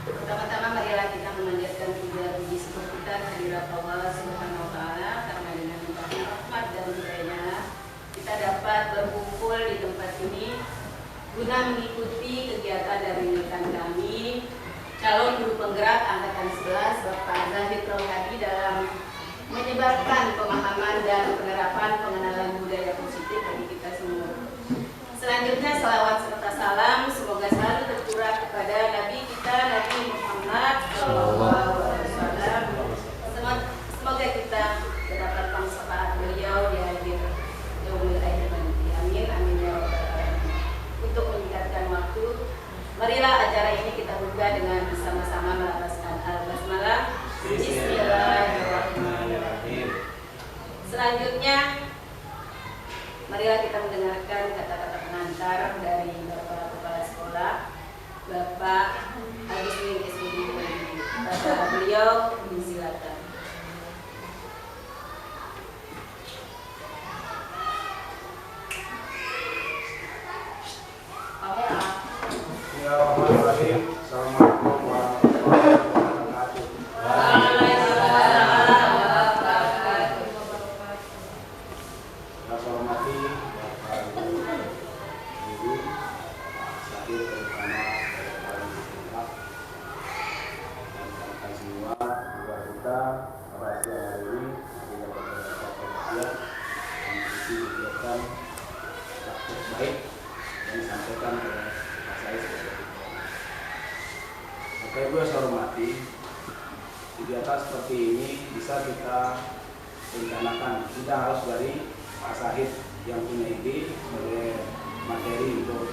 Pertama-tama marilah kita memanjatkan puji syukur kita kehadirat Allah Subhanahu wa taala, karena dengan limpahan rahmat dan hidayah kita dapat berkumpul di tempat ini guna mengikuti kegiatan dari rekan kami calon guru penggerak angkatan 11 Bapak Zahid Rohadi dalam menyebarkan pemahaman dan penerapan pengenalan budaya positif bagi kita semua. Selanjutnya salawat serta salam semoga selalu tercurah kepada Nabi kita Nabi Muhammad SAW. Semoga kita mendapatkan syafaat beliau di akhir yaumil akhir nanti. Amin amin ya rabbal alamin. Untuk meningkatkan waktu, marilah acara ini kita buka dengan bersama-sama melafazkan al-basmalah. Bismillahirrahmanirrahim. Selanjutnya marilah kita mendengarkan kata-kata pengantar dari Bapak Kepala Sekolah, Bapak Agustin SPD. Bapak beliau disilakan. Bismillahirrahmanirrahim. Assalamualaikum warahmatullahi wabarakatuh. Saya hormati Bapak Ibu, Sakit terutama para pihak dan rekan semua keluarga kita pada siang hari ini kita berada pada mengikuti kegiatan praktek baik yang disampaikan oleh Pak Said sebagai Bapak Ibu yang saya hormati, kegiatan seperti ini bisa kita rencanakan, tidak harus dari Pak Sahid yang punya ide sebagai materi untuk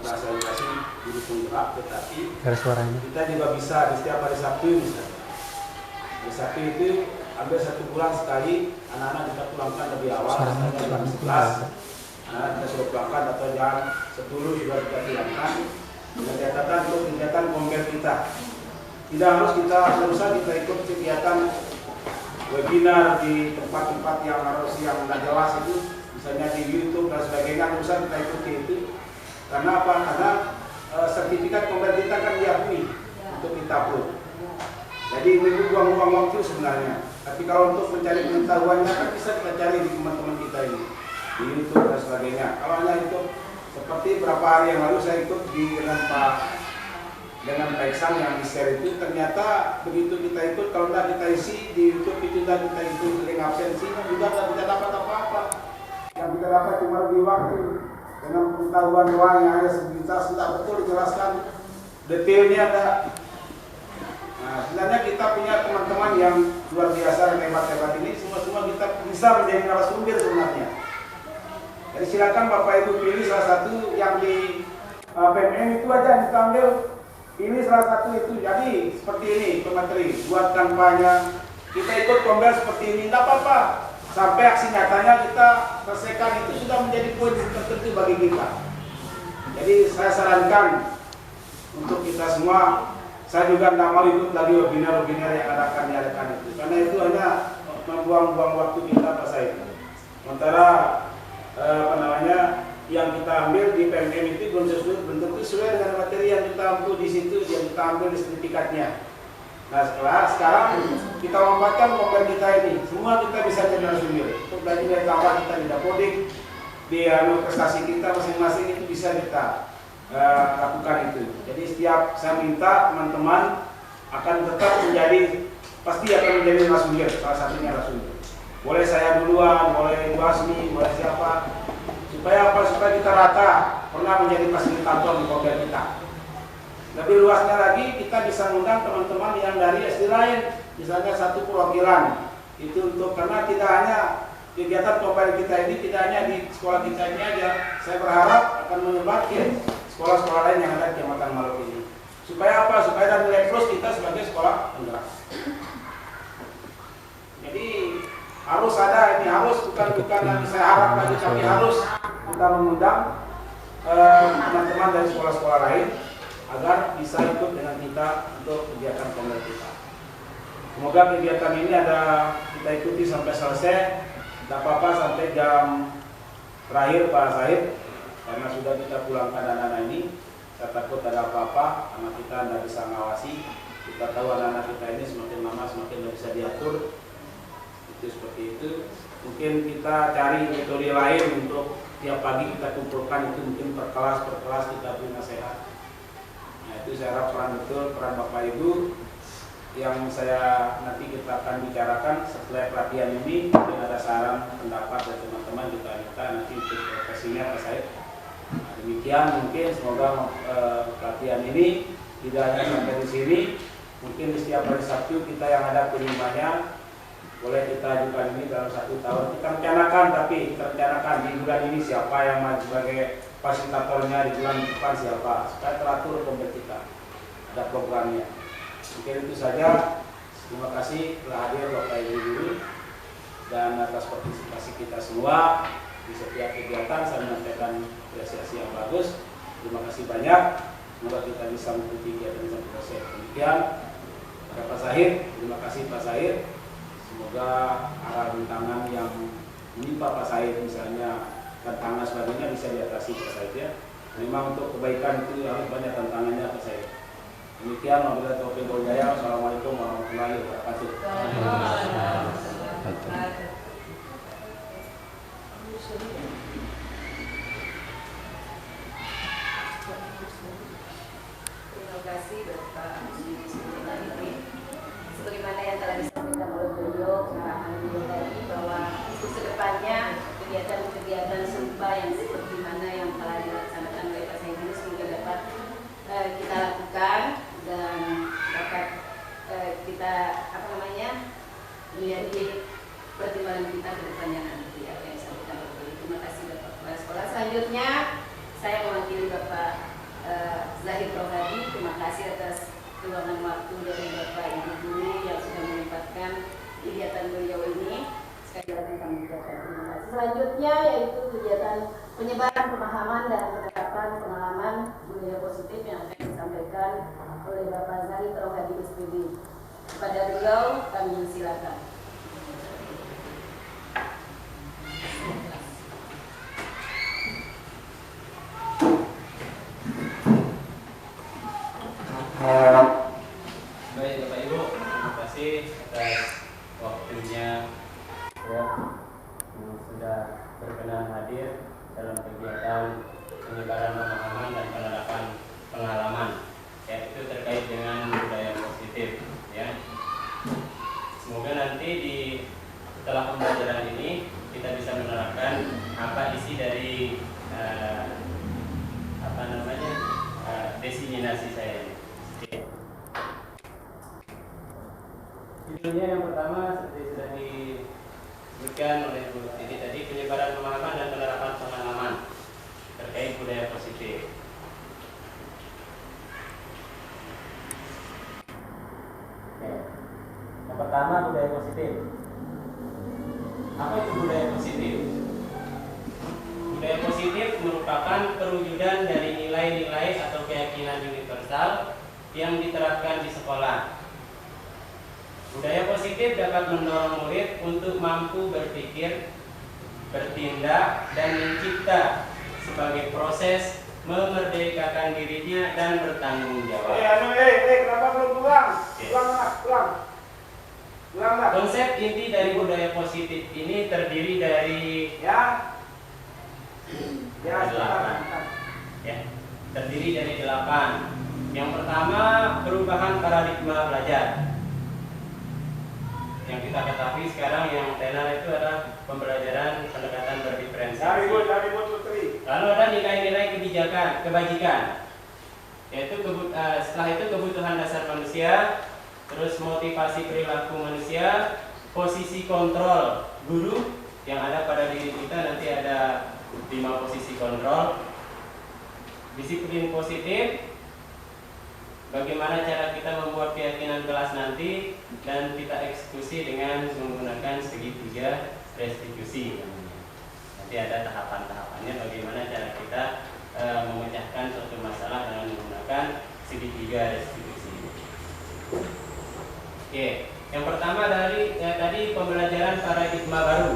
fasilitasi guru penggerak, tetapi kita juga bisa di setiap hari Sabtu misalnya. Hari Sabtu itu hampir 1 bulan sekali anak-anak kita pulangkan lebih awal, misalnya jam 11 anak kita sudah pulangkan atau jam 10 sudah kita pulangkan dengan catatan untuk kegiatan konten kita. Tidak harus kita terusan kita ikut kegiatan webinar di tempat-tempat yang harus yang nggak jelas itu, misalnya di YouTube dan sebagainya, terusan kita ikuti itu. Karena apa? Karena sertifikat kompeten kita kan diakui untuk kita upload. Jadi ini buang-buang waktu sebenarnya. Tapi kalau untuk mencari pengetahuannya kan bisa kita cari di teman-teman kita ini di YouTube dan sebagainya. Kalau hanya itu seperti berapa hari yang lalu saya ikut dengan Pak Iksan yang di-share itu, ternyata begitu kita ikut, kalau tidak kita isi di YouTube itu dan kita ikut link absensinya juga tidak bisa dapat apa-apa. Yang kita dapat cuma lebih waktu dengan pengetahuan doang yang hanya sebentar, tidak betul dijelaskan detailnya ada. Nah, sebenarnya kita punya teman-teman yang luar biasa dan hebat-hebat ini, semua kita bisa menjadi narasumber sebenarnya. Jadi silakan Bapak Ibu pilih salah satu yang di PMN itu aja kita ambil. Ini salah satu itu. Jadi seperti ini pemateri buat kampanye, kita ikut kombel seperti ini, tidak apa-apa. Sampai aksi nyatanya kita selesaikan, itu sudah menjadi poin tertentu bagi kita. Jadi saya sarankan untuk kita semua, saya juga tidak mau ikut lagi webinar-webinar yang akan diadakan itu, karena itu hanya membuang-buang waktu kita pas itu. Sementara yang kita ambil di PMM itu belum sesuai dengan materi yang kita ambil di situ, yang kita ambil di sertifikatnya. Nah sekarang kita lompatkan program kita ini, semua kita bisa jadi narasumber. Untuk belajar dari tambah kita di Dapodik, di prestasi kita masing-masing itu bisa kita lakukan itu. Jadi setiap saya minta teman-teman akan tetap pasti akan menjadi narasumber, salah satunya narasumber. Boleh saya duluan, boleh Bu Asmi, boleh siapa. Supaya apa? Supaya kita rata pernah menjadi fasilitator di program kita. Lebih luasnya lagi kita bisa mengundang teman-teman yang dari SD lain, misalnya satu perwakilan itu untuk, karena tidak hanya kegiatan program kita ini tidak hanya di sekolah kita ini aja. Saya berharap akan menyebar ke sekolah-sekolah lain yang ada di Kecamatan Maluk ini. Supaya apa? Supaya ada nilai plus kita sebagai sekolah penggerak. Jadi harus ada ini, harus bukan nanti saya harap lagi, tapi harus kita mengundang teman-teman dari sekolah-sekolah lain agar bisa ikut dengan kita untuk kegiatan Kongres kita. Semoga kegiatan ini ada kita ikuti sampai selesai. Tidak apa-apa sampai jam terakhir Pak Zahid, karena sudah kita pulangkan anak-anak ini. Saya takut ada apa-apa karena kita tidak bisa ngawasi. Kita tahu anak-anak kita ini semakin lama semakin tidak bisa diatur. Itu seperti itu. Mungkin kita cari metode lain untuk tiap pagi kita kumpulkan, itu mungkin per kelas kita beri nasihat. Nah itu saya harap peran Bapak Ibu yang saya nanti kita akan bicarakan setelah pelatihan ini. Mungkin ada saran pendapat dari teman-teman kita nanti untuk profesinya Pak Said. Nah, demikian mungkin semoga pelatihan ini tidak hanya sampai di sini. Mungkin di setiap hari Sabtu kita yang ada penerimanya boleh kita ajukan ini dalam 1 tahun. Kita rencanakan di bulan ini siapa yang maju sebagai fasilitatornya, di bulan depan siapa, supaya teratur kompet kita. Ada programnya. Mungkin itu saja. Terima kasih telah hadir Bapak Ibu guru dan atas partisipasi kita semua di setiap kegiatan. Saya menyampaikan apresiasi yang bagus. Terima kasih banyak. Semoga kita bisa mengikuti kegiatan sampai selesai. Demikian. Pada Pak Zahid, terima kasih Pak Zahid. Semoga arah rintangan yang menimpa Pak Zahid, misalnya tantangan sebagainya, bisa diatasi Pak Zahid ya. Memang untuk kebaikan itu harus banyak tantangannya Pak Zahid. Demikian, wabillahi taufiq wal hidayah. Wassalamualaikum warahmatullahi wabarakatuh. Terima kasih Bapak sebagaimana yang telah disampaikan oleh beliau, pengarahan beliau tadi bahwa untuk kedepannya kegiatan serupa yang seperti mana yang telah dilaksanakan oleh Pak Said ini semoga dapat kita lakukan dan dapat kita menjadi pertimbangan kita ke depannya nanti apa yang disampaikan oleh beliau. Terima kasih Bapak Kepala Sekolah. Selanjutnya saya mewakili Bapak Zahid Rohadi. Terima kasih atas luangan waktu dari Bapak Ibu guru yang sudah menyempatkan kegiatan beliau ini. Sekali lagi kami ucapkan terima kasih. Selanjutnya yaitu kegiatan penyebaran pemahaman dan penerapan pengalaman budaya positif yang akan disampaikan oleh Bapak Zahid Rohadi SPD. Kepada beliau kami silakan. Baik Bapak Ibu, terima kasih atas waktunya ya, yang sudah berkenan hadir dalam kegiatan penyebaran pemahaman dan penerapan pengalaman, yaitu terkait dengan budaya positif ya. Semoga nanti setelah pembelajaran ini kita bisa menerapkan apa isi dari desiminasi saya ini. Judulnya yang pertama seperti sudah disebutkan oleh Bu Titi tadi, penyebaran pemahaman dan penerapan pengalaman terkait budaya positif. Oke. Yang pertama, budaya positif. Apa itu budaya positif? Budaya positif merupakan perwujudan dari nilai-nilai atau keyakinan universal yang diterapkan di sekolah. Budaya positif dapat mendorong murid untuk mampu berpikir, bertindak, dan mencipta sebagai proses memerdekakan dirinya dan bertanggung jawab. Kenapa belum pulang? Pulang. Konsep inti dari budaya positif ini terdiri dari terdiri dari 8. Yang pertama, perubahan paradigma belajar. Yang kita ketahui sekarang yang tenar itu adalah pembelajaran pendekatan berdiferensiasi. Lalu ada nilai-nilai kebajikan, yaitu setelah itu kebutuhan dasar manusia, terus motivasi perilaku manusia, posisi kontrol guru yang ada pada diri kita, nanti ada 5 posisi kontrol, disiplin positif, bagaimana cara kita membuat keyakinan kelas nanti, dan kita eksekusi dengan menggunakan segitiga restitusi namanya. Nanti ada tahapan-tahapannya bagaimana cara kita memecahkan suatu masalah dengan menggunakan segitiga restitusi. Oke, yang pertama dari tadi pembelajaran paradigma baru.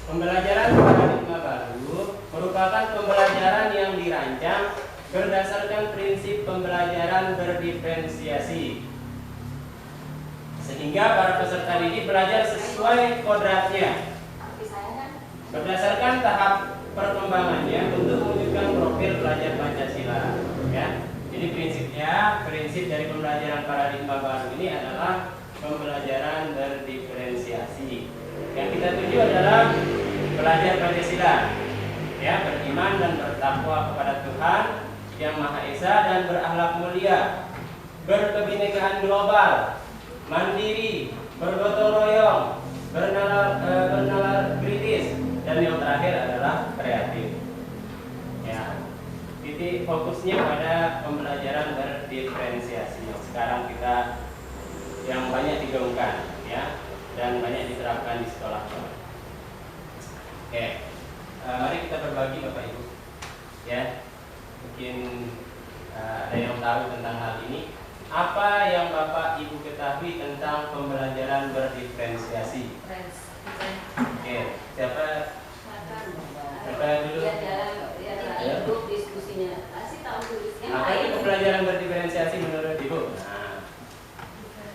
Pembelajaran paradigma baru merupakan pembelajaran yang dirancang berdasarkan prinsip pembelajaran berdiferensiasi, sehingga para peserta didik belajar sesuai kodratnya berdasarkan tahap perkembangannya untuk mewujudkan profil pelajar Pancasila. Ya, jadi prinsip dari pembelajaran paradigma baru ini adalah pembelajaran berdiferensiasi. Yang kita tuju adalah belajar Pancasila, ya, beriman dan bertakwa kepada Tuhan Yang Maha Esa dan berakhlak mulia, berkebinekaan global, mandiri, bergotong royong, bernalar kritis, dan yang terakhir adalah kreatif. Ya, titik fokusnya pada pembelajaran berdiferensiasi yang sekarang kita yang banyak digaungkan, ya, dan banyak diterapkan di sekolah. Oke, mari kita berbagi Bapak Ibu, ya. Mungkin ada yang tahu tentang hal ini. Apa yang Bapak Ibu ketahui tentang pembelajaran berdiferensiasi? Oke, siapa dulu? Hidup diskusinya. Kasih tahu tulisnya. Apa itu pembelajaran berdiferensiasi menurut Ibu? Nah,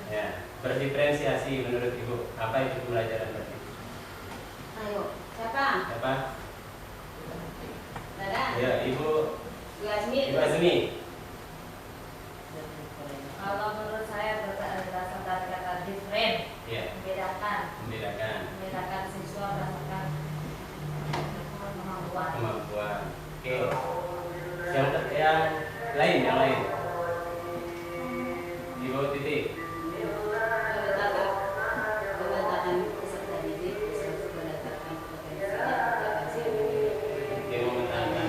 ya, berdiferensiasi menurut Ibu. Apa itu pembelajaran berdiferensiasi? Ayo, siapa? Siapa? Dada. Ya, Ibu Azmi. Azmi. Kalau menurut saya berdasarkan dari kata different, Ya, membedakan siswa berdasarkan kemampuan. Oke. Yang lain. Di bawah titik. Pemetakan peserta didik berdasarkan potensi Yang memetakan.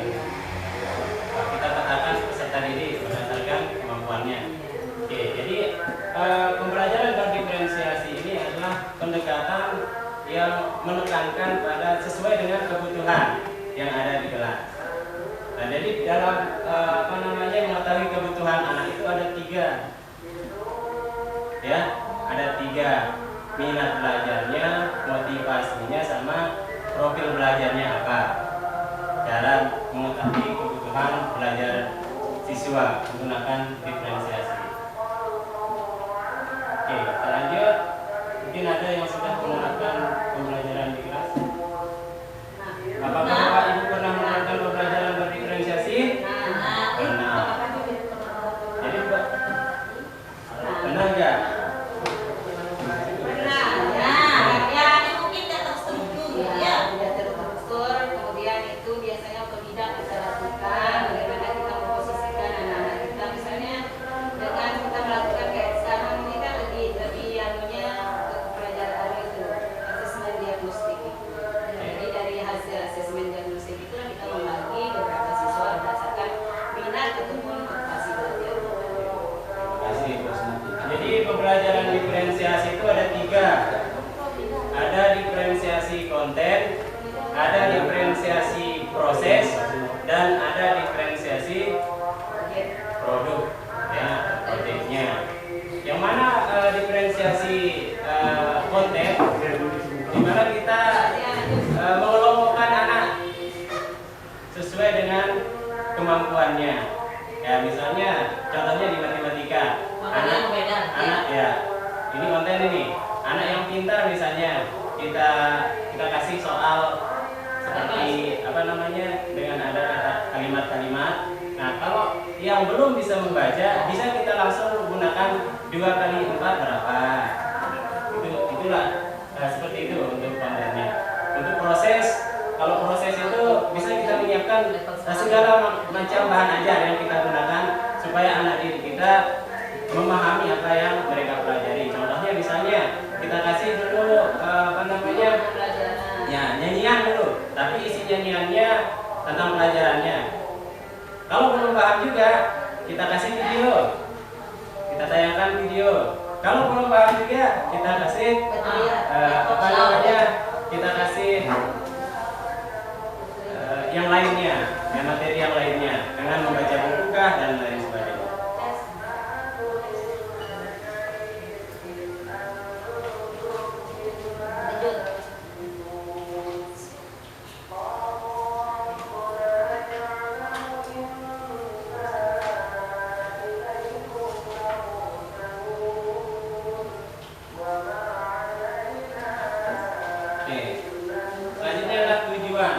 Kita petakan peserta didik berdasarkan kemampuannya. Oke, jadi pembelajaran berdiferensiasi ini adalah pendekatan yang menekankan pada sesuai dengan kebutuhan yang ada di kelas. Nah, jadi dalam mengetahui kebutuhan anak itu ada 3, ya, ada 3: minat belajarnya, motivasinya, sama profil belajarnya apa. Dalam mengetahui kebutuhan belajar siswa menggunakan diferensiasi. Oke, kita lanjut. Mungkin ada yang sudah menerapkan pembelajaran di kelas. Apakah Bapak Ibu pernah menerapkan pembelajaran berdiferensiasi? Pernah. Jadi pernah nggak? tidak terstruktur, kemudian itu biasanya otodidak kita lakukan. Bagaimana kita memposisikan anak-anak kita, misalnya dengan kita melakukan kayak sekarang ini kan lebih anunya pelajaran itu asesmen diagnostik. Jadi dari hasil asesmen diagnostik itu kita membagi beberapa siswa berdasarkan minat ataupun motivasi belajar. Jadi pembelajaran diferensiasi itu ada 3. Ada diferensiasi konten, ada diferensiasi proses, dan ada diferensiasi produk, ya, produknya. Yang mana diferensiasi konten, di mana kita mengelompokkan anak sesuai dengan kemampuannya. Ya, misalnya contohnya di matematika, anak ya, ini konten ini. Anak yang pintar misalnya kita kasih soal seperti dengan ada kalimat-kalimat. Nah, kalau yang belum bisa membaca, bisa kita langsung gunakan 2 kali 4 berapa. Itulah seperti itu untuk kontennya. Untuk proses, kalau proses itu bisa kita menyiapkan segala macam bahan ajar yang kita gunakan supaya anak didik kita memahami apa yang mereka pelajari. Contohnya misalnya kita kasih dulu ya, nyanyian dulu, tapi isi nyanyiannya tentang pelajarannya. Kalau belum paham juga, kita kasih video, kita tayangkan video. Kalau belum paham juga, kita kasih apa namanya, kita kasih yang lainnya, materi yang lainnya dengan membaca buku kah dan lain sebagainya. Selanjutnya adalah tujuan,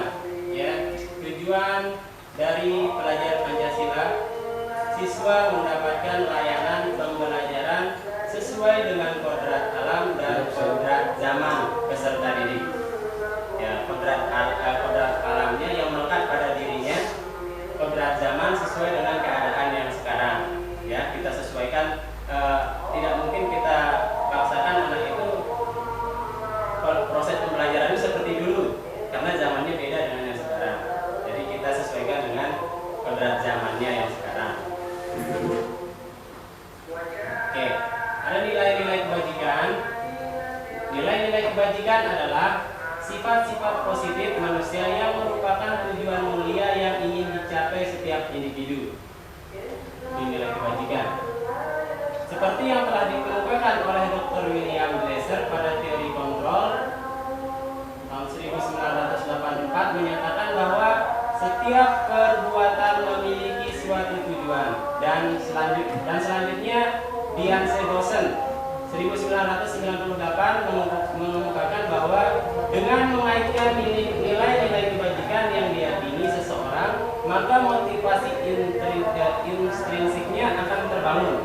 ya. Tujuan dari pelajaran Pancasila, siswa mendapatkan layanan pembelajaran sesuai dengan kodrat alam dan kodrat zaman peserta didik. Ya, kodrat alamnya yang melekat pada dirinya, kodrat zaman sesuai dengan keadaan yang sekarang. Ya, kita sesuaikan. Tidak mungkin kita paksakan anak itu proses pembelajaran itu seperti dulu, karena zamannya beda dengan yang sekarang. Jadi kita sesuaikan dengan kodrat zamannya yang sekarang. Oke, ada nilai-nilai kebajikan. Nilai-nilai kebajikan adalah sifat-sifat positif manusia yang merupakan tujuan mulia yang ingin dicapai setiap individu. Ini nilai kebajikan. Seperti yang telah dikemukakan oleh Dr. William Glasser pada teori kontrol tahun 1984 menyatakan bahwa setiap perbuatan memiliki suatu tujuan, dan selanjutnya Dian Segosen 1998 mengemukakan bahwa dengan mengaitkan nilai-nilai kebajikan yang diyakini seseorang, maka motivasi intrinsiknya akan terbangun,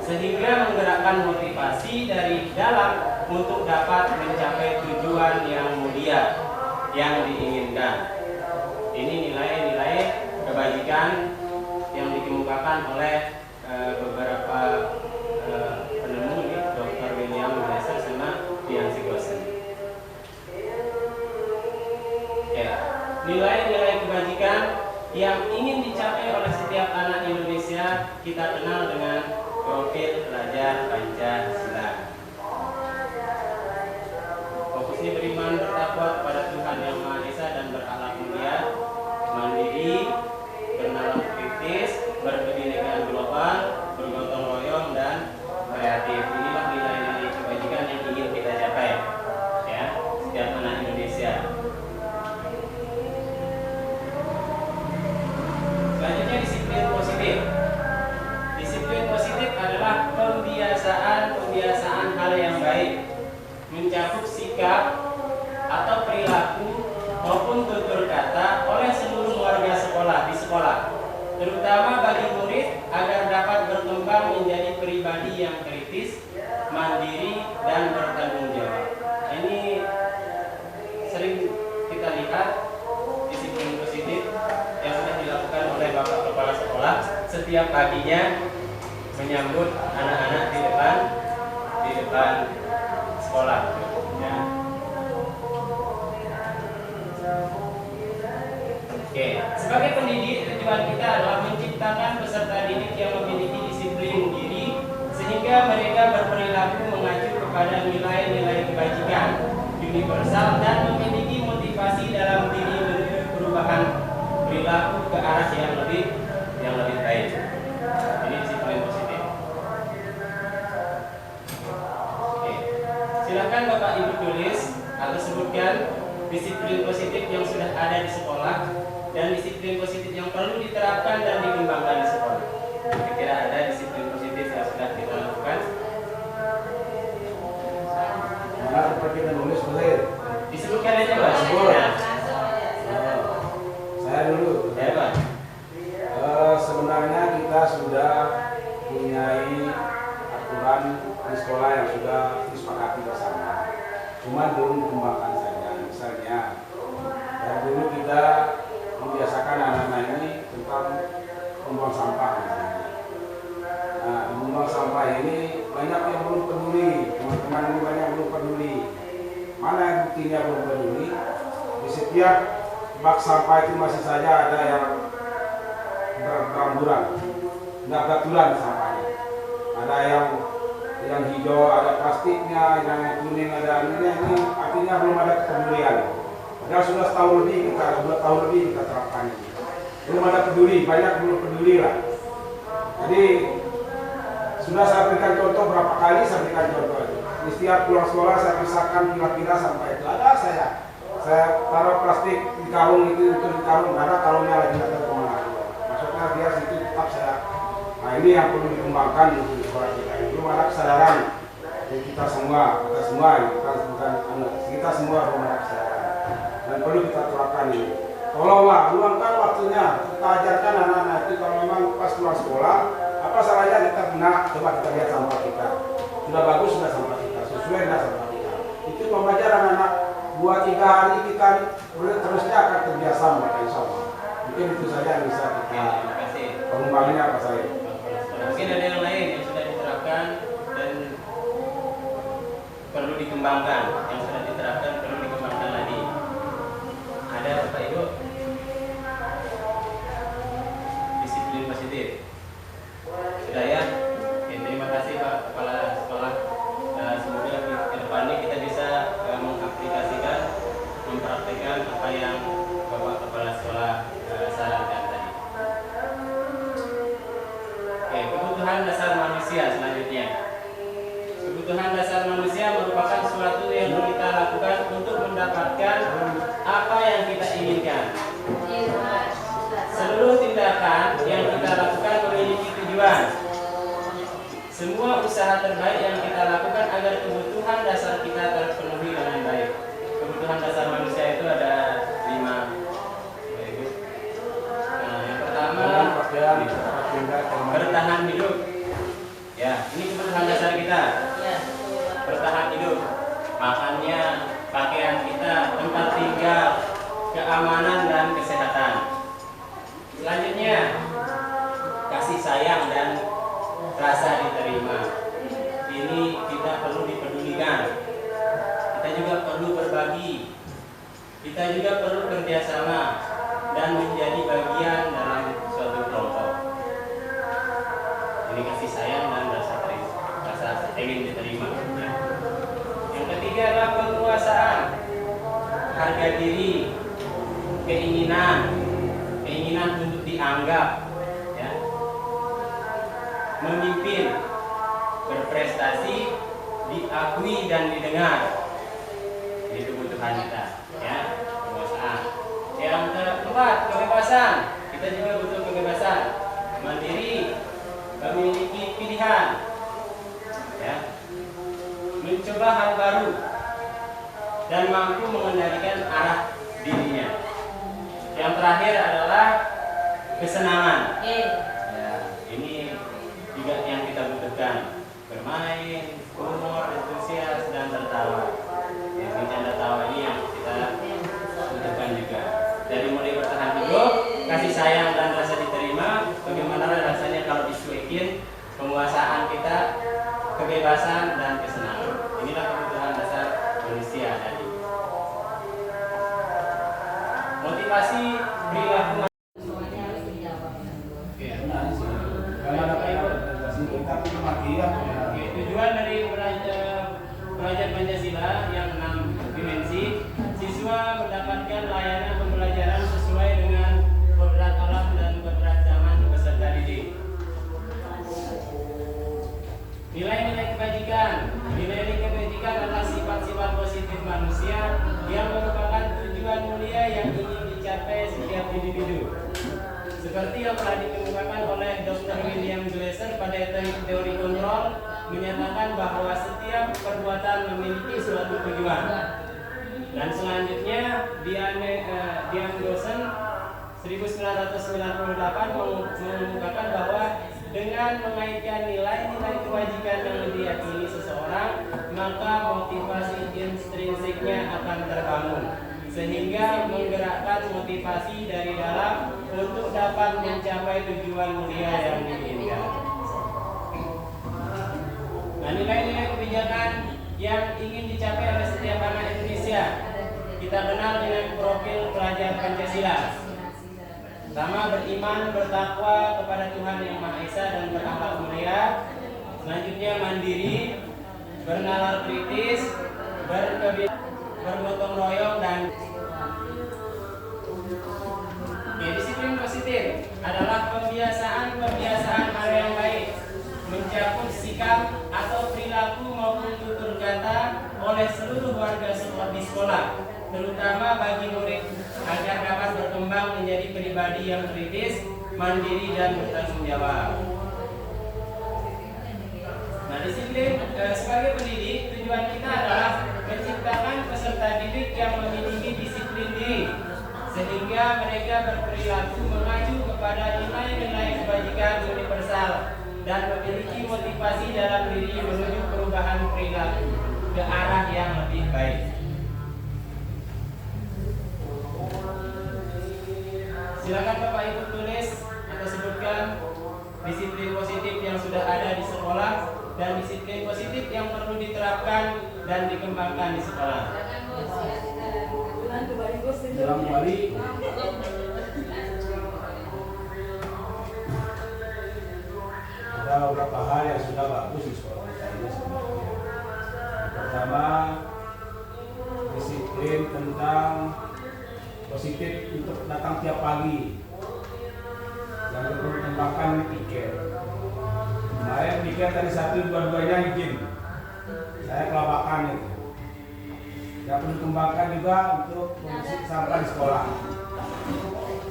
sehingga menggerakkan motivasi dari dalam untuk dapat mencapai tujuan yang mulia yang diinginkan. Ini nilai-nilai kebajikan yang dikemukakan oleh beberapa penemu nih, Dr. William Glasser sama Dian Segosen. Nilai-nilai kebajikan yang ingin dicapai oleh setiap anak Indonesia kita kenal dengan profil pelajar Pancasila. Fokusnya beriman, bertakwa kepada Tuhan Yang Maha Esa dan berakhlak mulia, mandiri, bernalar kritis, berkebinekaan global, bergotong royong dan kreatif. Inilah nilai-nilai kebajikan yang ingin kita capai, ya, setiap anak Indonesia. Selanjutnya disiplin positif. Disiplin positif adalah pembiasaan hal yang baik, mencakup sikap atau perilaku maupun tutur kata oleh seluruh warga sekolah di sekolah, terutama bagi murid agar dapat berkembang menjadi pribadi yang kritis, mandiri, dan bertanggung jawab. Ini sering kita lihat disiplin positif yang sudah dilakukan oleh Bapak Kepala Sekolah setiap paginya menyambut anak-anak di depan sekolah. Ya. Oke, sebagai pendidik tujuan kita adalah menciptakan peserta didik yang memiliki disiplin diri sehingga mereka berperilaku mengacu kepada nilai-nilai kebajikan universal dan memiliki motivasi dalam diri menuju perubahan perilaku ke arah yang lebih baik. Ini disiplin positif. Oke, silakan Bapak Ibu tulis atau sebutkan disiplin positif yang sudah ada di sekolah dan disiplin positif yang perlu diterapkan dan dikembangkan di sekolah. Kira-kira ada disiplin positif yang sudah kita lakukan? Mana seperti menulis boleh? Disebutkan aja Pak. Saya dulu. Ya Pak. Sebenarnya kita sudah mempunyai aturan di sekolah yang sudah disepakati bersama. Cuma belum dikembangkan saja. Misalnya, dari dulu kita membiasakan anak-anak ini tentang membuang sampah. Misalnya. Nah, membuang sampah ini banyak yang belum peduli. Teman-teman ini banyak yang belum peduli. Mana yang buktinya belum peduli? Di setiap bak sampah itu masih saja ada yang berhamburan. nggak beraturan sampahnya. Ada yang hijau, ada plastiknya, yang kuning, ada anunya. Ini artinya belum ada kepedulian. Padahal sudah setahun lebih kita, 2 tahun lebih kita terapkan ini. Belum ada peduli, banyak belum peduli lah. Jadi sudah saya berikan contoh berapa kali saya berikan contoh itu. Di setiap pulang sekolah saya pisahkan pilah-pilah sampah itu. Ada saya taruh plastik di karung itu di karung, ada karungnya lagi nggak tahu kemana. Maksudnya dia situ tetap saya. Nah ini yang perlu dikembangkan untuk sekolah kita. Belum ada kesadaran dari kita semua kita semua belum ada kesadaran dan perlu kita terapkan ini. Tolonglah luangkan waktunya kita ajarkan anak-anak itu kalau memang pas pulang sekolah apa salahnya kita coba kita lihat sampah kita sudah bagus sudah sampah kita sesuai dengan sampah kita itu pembelajaran anak 2-3 hari kita terusnya akan terbiasa mereka insya Allah. Mungkin itu saja yang bisa kita pengembangannya apa saya. Mungkin ada yang lain yang sudah diterapkan dan perlu dikembangkan, yang sudah diterapkan perlu dikembangkan lagi. Ada Bapak Ibu? Disiplin positif. Sudah ya? Oke, terima kasih Pak Kepala Sekolah. Semoga ke depan ini kita bisa mengaplikasikan, mempraktikkan apa yang Bapak Kepala Sekolah sarankan tadi. Oke, kebutuhan dasar manusia selanjutnya. Kebutuhan dasar manusia merupakan suatu yang kita lakukan untuk mendapatkan apa yang kita inginkan. Seluruh tindakan yang kita lakukan memiliki tujuan. Semua usaha terbaik yang kita lakukan agar kebutuhan dasar kita terpenuhi dengan baik. Kebutuhan dasar manusia itu ada 5. Nah, yang pertama bertahan hidup. Ya, ini kebutuhan dasar kita. Bertahan hidup. Makannya, pakaian kita, tempat tinggal, keamanan dan kesehatan. Selanjutnya, kasih sayang dan rasa diterima. Ini kita perlu dipedulikan. Kita juga perlu berbagi. Kita juga perlu kerjasama dan menjadi bagian dalam suatu kelompok. Ini kasih sayang dan rasa ingin diterima. Ya. Yang ketiga adalah penguasaan, harga diri, keinginan untuk dianggap, ya. Memimpin, berprestasi, diakui dan didengar. Ini kebutuhan kita, ya, penguasaan. Yang keempat, kebebasan. Kita juga butuh kebebasan, mandiri, memiliki pilihan, ya, mencoba hal baru dan mampu mengendalikan arah dirinya. Yang terakhir adalah kesenangan. Ya, ini juga yang kita butuhkan. Bermain, humor, antusias dan tertawa. Ya, bercanda tawa ini yang kita butuhkan juga. Dari mulai bertahan hidup, kasih sayang dan rasa diterima, bagaimana rasanya kalau dicuekin, penguasaan kita, kebebasan dan kesenangan. Inilah kebutuhan dasar manusia tadi. Motivasi perilaku. Tujuan dari belajar Pancasila yang 6 dimensi, siswa mendapatkan layanan pembelajaran sesuai dengan kodrat alam dan kodrat zaman peserta didik. Nilai-nilai kebajikan. Nilai-nilai kebajikan adalah sifat-sifat positif manusia yang merupakan tujuan mulia yang ingin dicapai setiap individu. Seperti yang telah dikemukakan oleh Dr. William Glasser pada teori kontrol, menyatakan bahwa setiap perbuatan memiliki suatu tujuan. Dan selanjutnya, Dian Gosen 1998 mengemukakan bahwa dengan mengaitkan nilai-nilai kewajiban yang diyakini seseorang, maka motivasi intrinsiknya akan terbangun, sehingga menggerakkan motivasi dari dalam untuk dapat mencapai tujuan mulia yang diinginkan. Nah, nilai-nilai kebijakan yang ingin dicapai oleh setiap anak Indonesia kita kenal dengan profil pelajar Pancasila. Pertama, beriman, bertakwa kepada Tuhan Yang Maha Esa dan berakhlak mulia. Selanjutnya mandiri, bernalar kritis, bergotong royong dan disiplin positif adalah pembiasaan hal yang baik, mencakup sikap atau perilaku maupun tutur kata oleh seluruh warga di sekolah, terutama bagi murid agar dapat berkembang menjadi pribadi yang kritis, mandiri dan bertanggung jawab. Nah, disiplin sebagai pendidik, tujuan kita adalah menciptakan peserta didik yang memiliki disiplin diri, sehingga mereka berperilaku mengacu kepada nilai-nilai kebajikan universal dan memiliki motivasi dalam diri menuju perubahan perilaku ke arah yang lebih baik. Silakan Bapak Ibu tulis atau sebutkan disiplin positif yang sudah ada di sekolah dan disiplin positif yang perlu diterapkan dan dikembangkan di sekolah. Dalam kembali ada beberapa hal yang sudah bagus di sekolah kita ini sebenarnya. Pertama, disiplin tentang positif untuk datang tiap pagi. Yang kedua, kembangkan pikir. Kemarin pikir tadi 1, 2-2-nya izin. Saya kelabakan itu. Yang perlu dikembangkan juga untuk mengusir sampah di sekolah.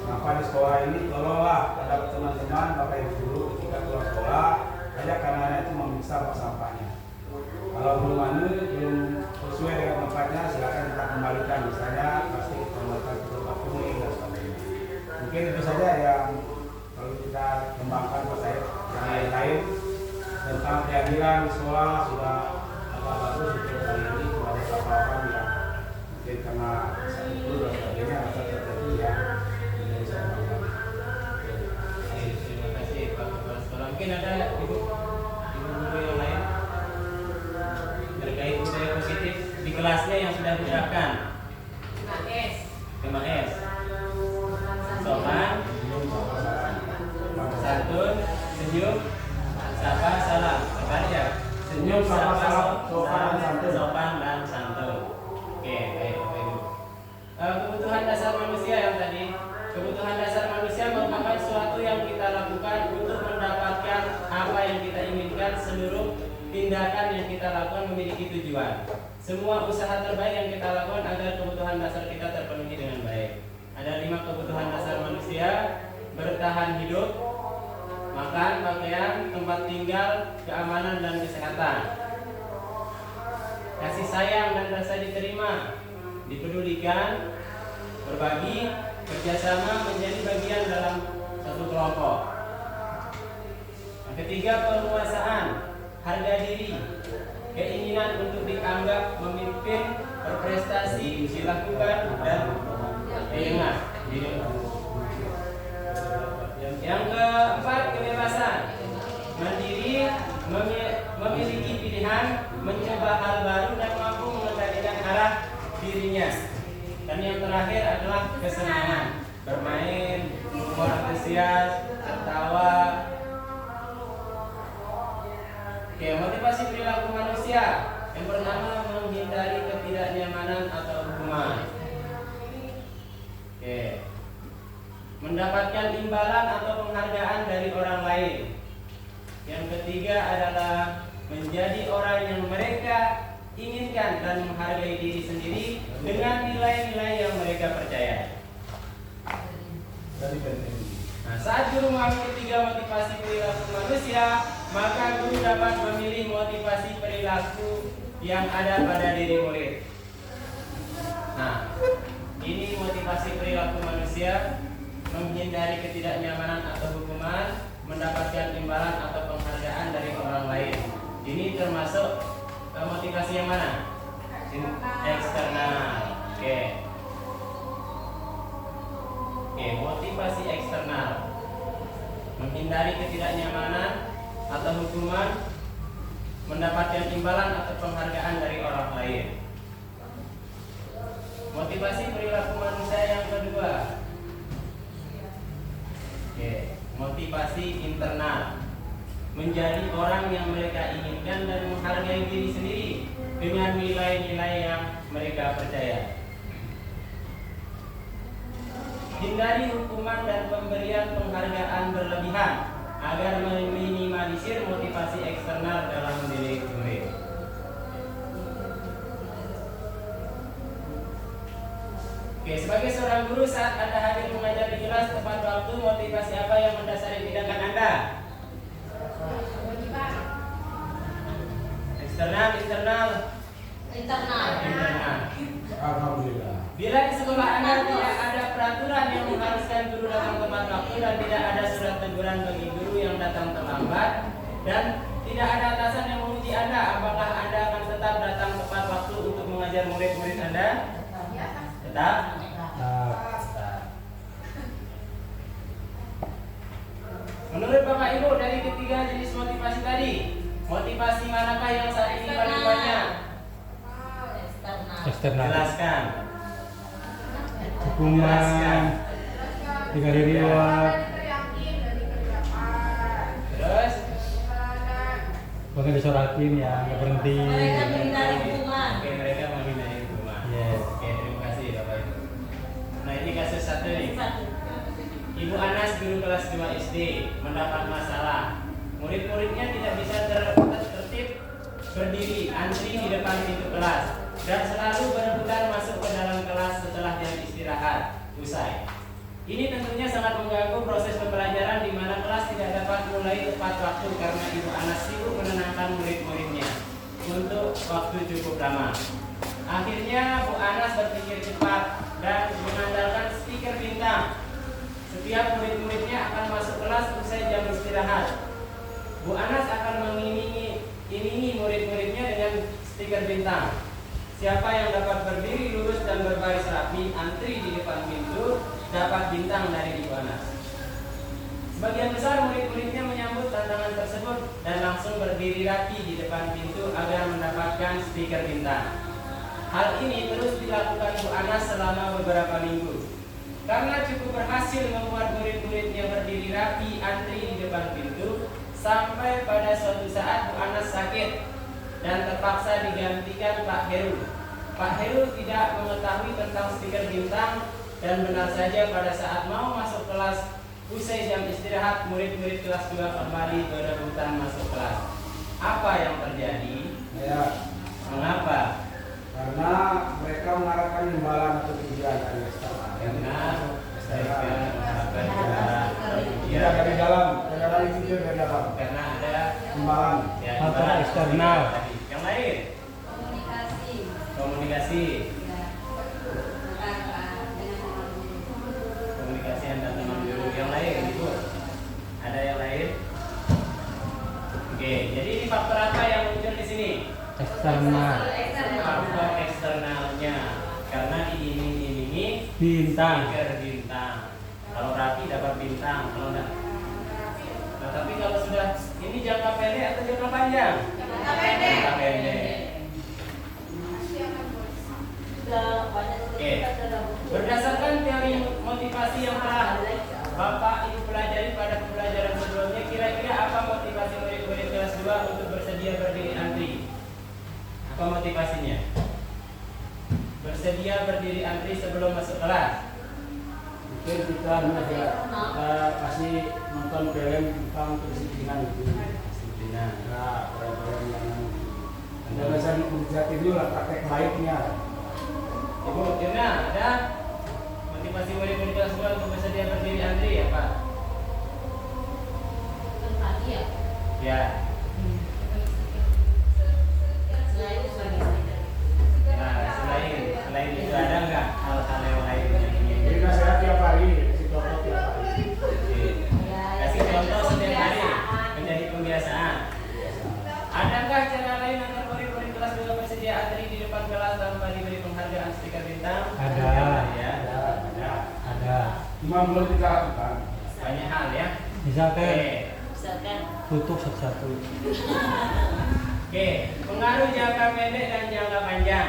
Sampah di sekolah ini tolonglah pada teman-teman Bapak Ibu guru ketika keluar sekolah ajak anak-anak itu memeriksa sampahnya. Kalau belum sesuai dengan tempatnya silakan kita kembalikan, misalnya plastik kembalikan ke tempat kuning dan sebagainya. Mungkin itu saja yang perlu kita kembangkan Pak Said. Yang lain-lain tentang kehadiran di sekolah sudah agak bagus untuk kali ini. Cuma ada beberapa orang yang mungkin karena sakit flu dan sebagainya atau terjadi yang menjadi saya banggakan. Terima kasih Pak Kepala Sekolah. Mungkin ada ibu guru yang lain terkait budaya positif di kelasnya yang sudah diterapkan. 5S. 5S. Sopan, santun, senyum, sapa, salam. Kembali ya. Senyum, sapa, salam, sopan, dan santun. Sopan dan santun. Oke, baik Bapak Ibu. Kebutuhan dasar manusia yang tadi. Kebutuhan dasar manusia merupakan sesuatu yang kita lakukan untuk mendapatkan apa yang kita inginkan. Seluruh tindakan yang kita lakukan memiliki tujuan. Semua usaha terbaik yang kita lakukan agar kebutuhan dasar kita terpenuhi dengan baik. Ada 5 kebutuhan dasar manusia: bertahan hidup, makan, pakaian, tempat tinggal, keamanan dan kesehatan. Kasih sayang dan rasa diterima, dipedulikan, berbagi, kerjasama menjadi bagian dalam satu kelompok. Yang ketiga, penguasaan, harga diri, keinginan untuk dianggap memimpin, berprestasi, dilakukan dan diingat. Yang keempat, kebebasan, mandiri, memiliki pilihan, mencoba hal baru dan mampu mengendalikan arah dirinya. Dan yang terakhir adalah kesenangan, bermain, humor antusias, tertawa. Oke, motivasi perilaku manusia. Yang pertama, menghindari ketidaknyamanan atau hukuman. Oke, mendapatkan imbalan atau penghargaan dari orang lain. Yang ketiga adalah menjadi orang yang mereka inginkan dan menghargai diri sendiri dengan nilai-nilai yang mereka percaya. Nah, saat guru memahami 3 motivasi perilaku manusia, maka guru dapat memilih motivasi perilaku yang ada pada diri murid. Nah, ini motivasi perilaku manusia: menghindari ketidaknyamanan atau hukuman, mendapatkan imbalan atau penghargaan dari orang lain. Ini termasuk motivasi yang mana? Eksternal. Oke, motivasi eksternal: menghindari ketidaknyamanan atau hukuman, mendapatkan imbalan atau penghargaan dari orang lain. Motivasi perilaku manusia yang kedua: motivasi internal, menjadi orang yang mereka inginkan dan menghargai diri sendiri dengan nilai-nilai yang mereka percaya. Hindari hukuman dan pemberian penghargaan berlebihan agar meminimalisir motivasi eksternal dalam mendidik murid. Oke, sebagai seorang guru, saat Anda hadir mengajar di kelas tepat waktu, motivasi apa yang mendasari tindakan Anda? Internal. Alhamdulillah. Bila di sekolah Anda tidak ada peraturan yang mengharuskan guru datang tepat waktu dan tidak ada surat teguran bagi guru yang datang terlambat dan tidak ada atasan yang menguji Anda, apakah Anda akan tetap datang tepat waktu untuk mengajar murid-murid Anda? Tetap? Tetap. Menurut Bapak Ibu, dari ketiga jenis motivasi tadi, motivasi manakah yang saat ini paling banyak? Eksternal. Jelaskan. Hukuman, dikasih reward, Terus? bahkan disorakin ya, nggak berhenti. Mereka menghindari hukuman. Oke, mereka menghindari hukuman. Yes. Oke, terima kasih Bapak Ibu. Nah, ini kasus satu nih. Ibu Anas, guru kelas 2 SD, mendapat masalah. Murid-muridnya tidak bisa tertib berdiri antri di depan pintu kelas dan selalu berebutan masuk ke dalam kelas setelah jam istirahat usai. Ini tentunya sangat mengganggu proses pembelajaran di mana kelas tidak dapat mulai tepat waktu karena Ibu Anas sibuk menenangkan murid-muridnya untuk waktu cukup lama. Akhirnya Bu Anas berpikir cepat dan mengandalkan stiker bintang. Setiap murid-muridnya akan masuk kelas usai jam istirahat. Bu Anas akan mengiringi murid-muridnya dengan stiker bintang. Siapa yang dapat berdiri lurus dan berbaris rapi antri di depan pintu dapat bintang dari Ibu Anas. Sebagian besar murid-muridnya menyambut tantangan tersebut dan langsung berdiri rapi di depan pintu agar mendapatkan stiker bintang. Hal ini terus dilakukan Bu Anas selama beberapa minggu. Karena cukup berhasil membuat murid-muridnya berdiri rapi antri di depan pintu, sampai pada suatu saat Bu Anas sakit dan terpaksa digantikan Pak Heru. Pak Heru tidak mengetahui tentang stiker bintang dan benar saja pada saat mau masuk kelas usai jam istirahat, murid-murid kelas 2 kembali berebutan masuk kelas. Apa yang terjadi? Ya, Mengapa? karena mereka mengharapkan imbalan atau pujian dari Istana. Karena mereka mengharapkan Tidak dari dalam, dari itu dari dalam. karena ada Imbalan. ya, Faktor imbalan. eksternal. Yang lain? Komunikasi. Komunikasi. Ya. Dengan orang guru. Komunikasi antar teman guru. Yang lain, Ibu? Ada yang lain? Oke, jadi ini faktor apa yang muncul di sini? Eksternal. Faktor eksternalnya. Karena diiming-imingi Bintang. stiker bintang. Kalau rapi dapat bintang, kalau enggak. Nah, tapi kalau sudah ini jangka pendek atau jangka panjang? Jangka pendek. Jangka pendek. Sudah banyak Oke. Berdasarkan teori motivasi yang telah Bapak Ibu pelajari pada pembelajaran sebelumnya, kira-kira apa motivasi murid-murid kelas 2 untuk bersedia berdiri antri? Apa motivasinya? Bersedia berdiri antri sebelum masuk kelas. Mungkin kita kasih nonton film tentang kedisiplinan itu. Disiplinan. Nah, film yang Anda bisa lihat itu lah praktek baiknya. Ibu, Tirna, ada motivasi murid-murid kelas 2 untuk bersedia berdiri antri ya Pak? Tadi ya. Ya. Selain itu sebagai stiker. Nah, selain itu ada nggak hal-hal yang lain yang ingin? Jadi nasihat tiap hari, kasih contoh tiap hari. Oke. Kasih contoh setiap hari menjadi kebiasaan. Adakah cara lain agar murid-murid kelas 2 bersedia antri di depan kelas tanpa diberi penghargaan stiker bintang? Ada. Ya. Ada. Cuma belum kita lakukan. Banyak hal ya. Misalkan Oke. Misalkan tutup satu-satu. Oke. Pengaruh jangka pendek dan jangka panjang.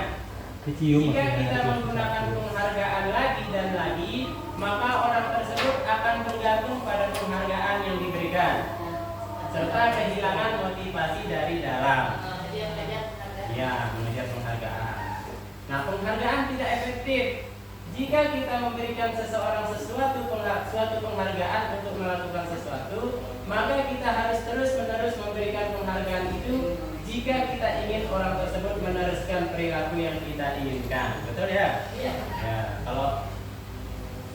Dicium Jika maksudnya. kita menggunakan penghargaan lagi dan lagi, maka orang tersebut akan tergantung pada penghargaan yang diberikan, serta kehilangan motivasi dari dalam. Ya, mengejar penghargaan. Nah, penghargaan tidak efektif jika kita memberikan seseorang suatu penghargaan untuk melakukan sesuatu, maka kita harus terus-menerus memberikan penghargaan itu jika kita ingin orang tersebut meneruskan perilaku yang kita inginkan. Betul ya? Iya. Ya, kalau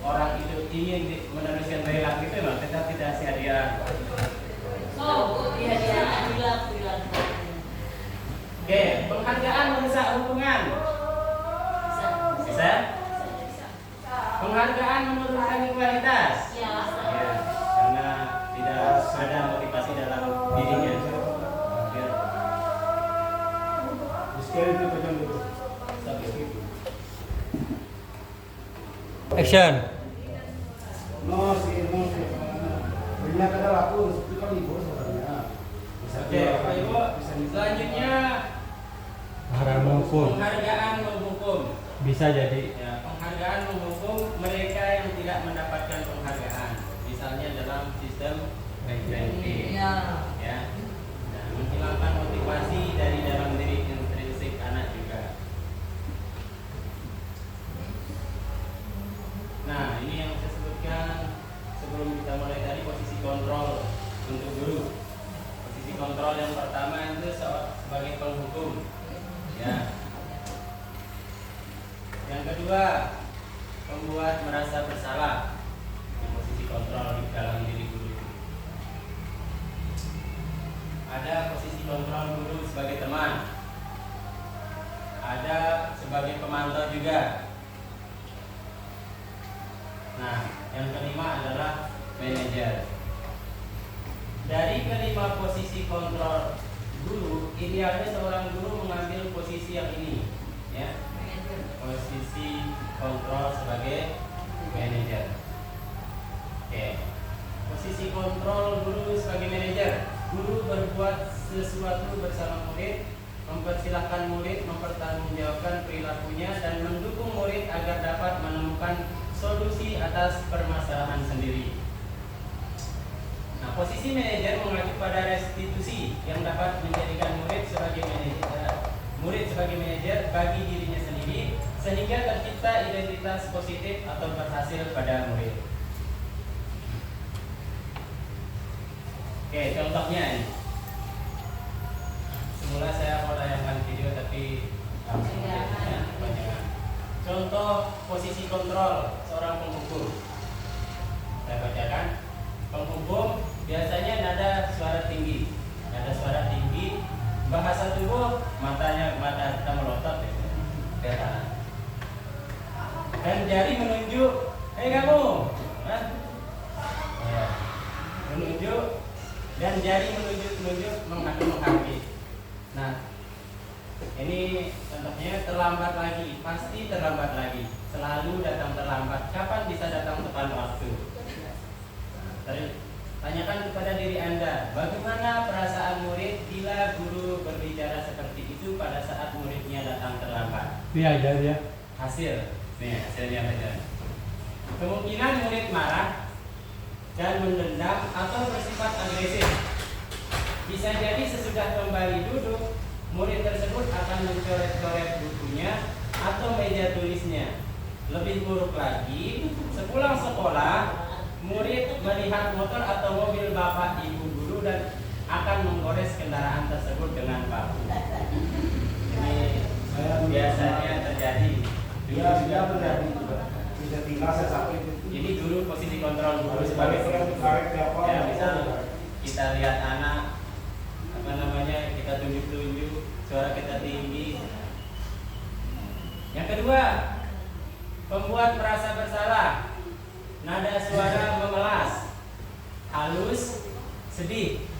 orang itu ingin meneruskan perilaku itu, memang kita tidak kasih hadiah. Oke, penghargaan merusak hubungan. Bisa? Penghargaan menurunkan kualitas. Ya, karena tidak ada motivasi dalam dirinya. Ya. Sekali itu pegang dulu. Sampai situ. Action. No, banyak ada laku itu kan ibu sebenarnya. Oke, Pak Ibu. Selanjutnya Haram menghukum. penghargaan menghukum. Bisa jadi. Ya, penghargaan menghukum mereka yang tidak mendapatkan penghargaan. Misalnya dalam sistem ranking. Ya. Nah, menghilangkan motivasi dari dalam diri intrinsik anak juga. Nah, ini yang saya sebutkan sebelum kita mulai tadi, posisi kontrol untuk guru. Posisi kontrol yang pertama itu sebagai penghukum. Ya. Yang kedua, membuat merasa bersalah. Di posisi kontrol di dalam diri guru. Ada posisi kontrol guru sebagai teman. Ada sebagai pemantau juga. Nah, yang kelima adalah manajer. Dari kelima posisi kontrol guru, idealnya seorang guru mengambil posisi yang ini, ya. Posisi kontrol sebagai manajer. Oke. Posisi kontrol guru sebagai manajer. Guru berbuat sesuatu bersama murid, mempersilahkan murid mempertanggungjawabkan perilakunya dan mendukung murid agar dapat menemukan solusi atas permasalahan sendiri. Nah, posisi manajer mengacu pada restitusi yang dapat menjadikan murid sebagai manajer bagi dirinya sendiri, sehingga tercipta identitas positif atau berhasil pada murid. Oke, contohnya ini. Semula saya mau tayangkan video tapi langsung ya, kepanjangan. Contoh posisi kontrol seorang penghukum. Saya bacakan. Penghukum biasanya nada suara tinggi. Nada suara tinggi, bahasa tubuh, mata kita melotot ya. Dan jari menunjuk, "Hei kamu." Hah? Ya. Menunjuk dan jari menunjuk menghakimi. Nah, ini contohnya terlambat lagi, pasti terlambat lagi, selalu datang terlambat. Kapan bisa datang tepat waktu? Tanyakan kepada diri Anda, bagaimana perasaan murid bila guru berbicara seperti itu pada saat muridnya datang terlambat? Iya aja ya. Hasil, nih hasilnya aja. Kemungkinan murid marah dan mendendam atau bersifat agresif. Bisa jadi sesudah kembali duduk, murid tersebut akan mencoret-coret bukunya atau meja tulisnya. Lebih buruk lagi, sepulang sekolah, murid melihat motor atau mobil bapak ibu guru dan akan menggores kendaraan tersebut dengan paku. Ini biasanya terjadi. Dia terjadi juga. Bisa tinggal saya sampai itu. Ini guru posisi kontrol guru sebagai penghukum. Ya, misal kita lihat anak kita tunjuk-tunjuk, suara kita tinggi. Yang kedua, pembuat merasa bersalah. Nada suara memelas, halus, sedih.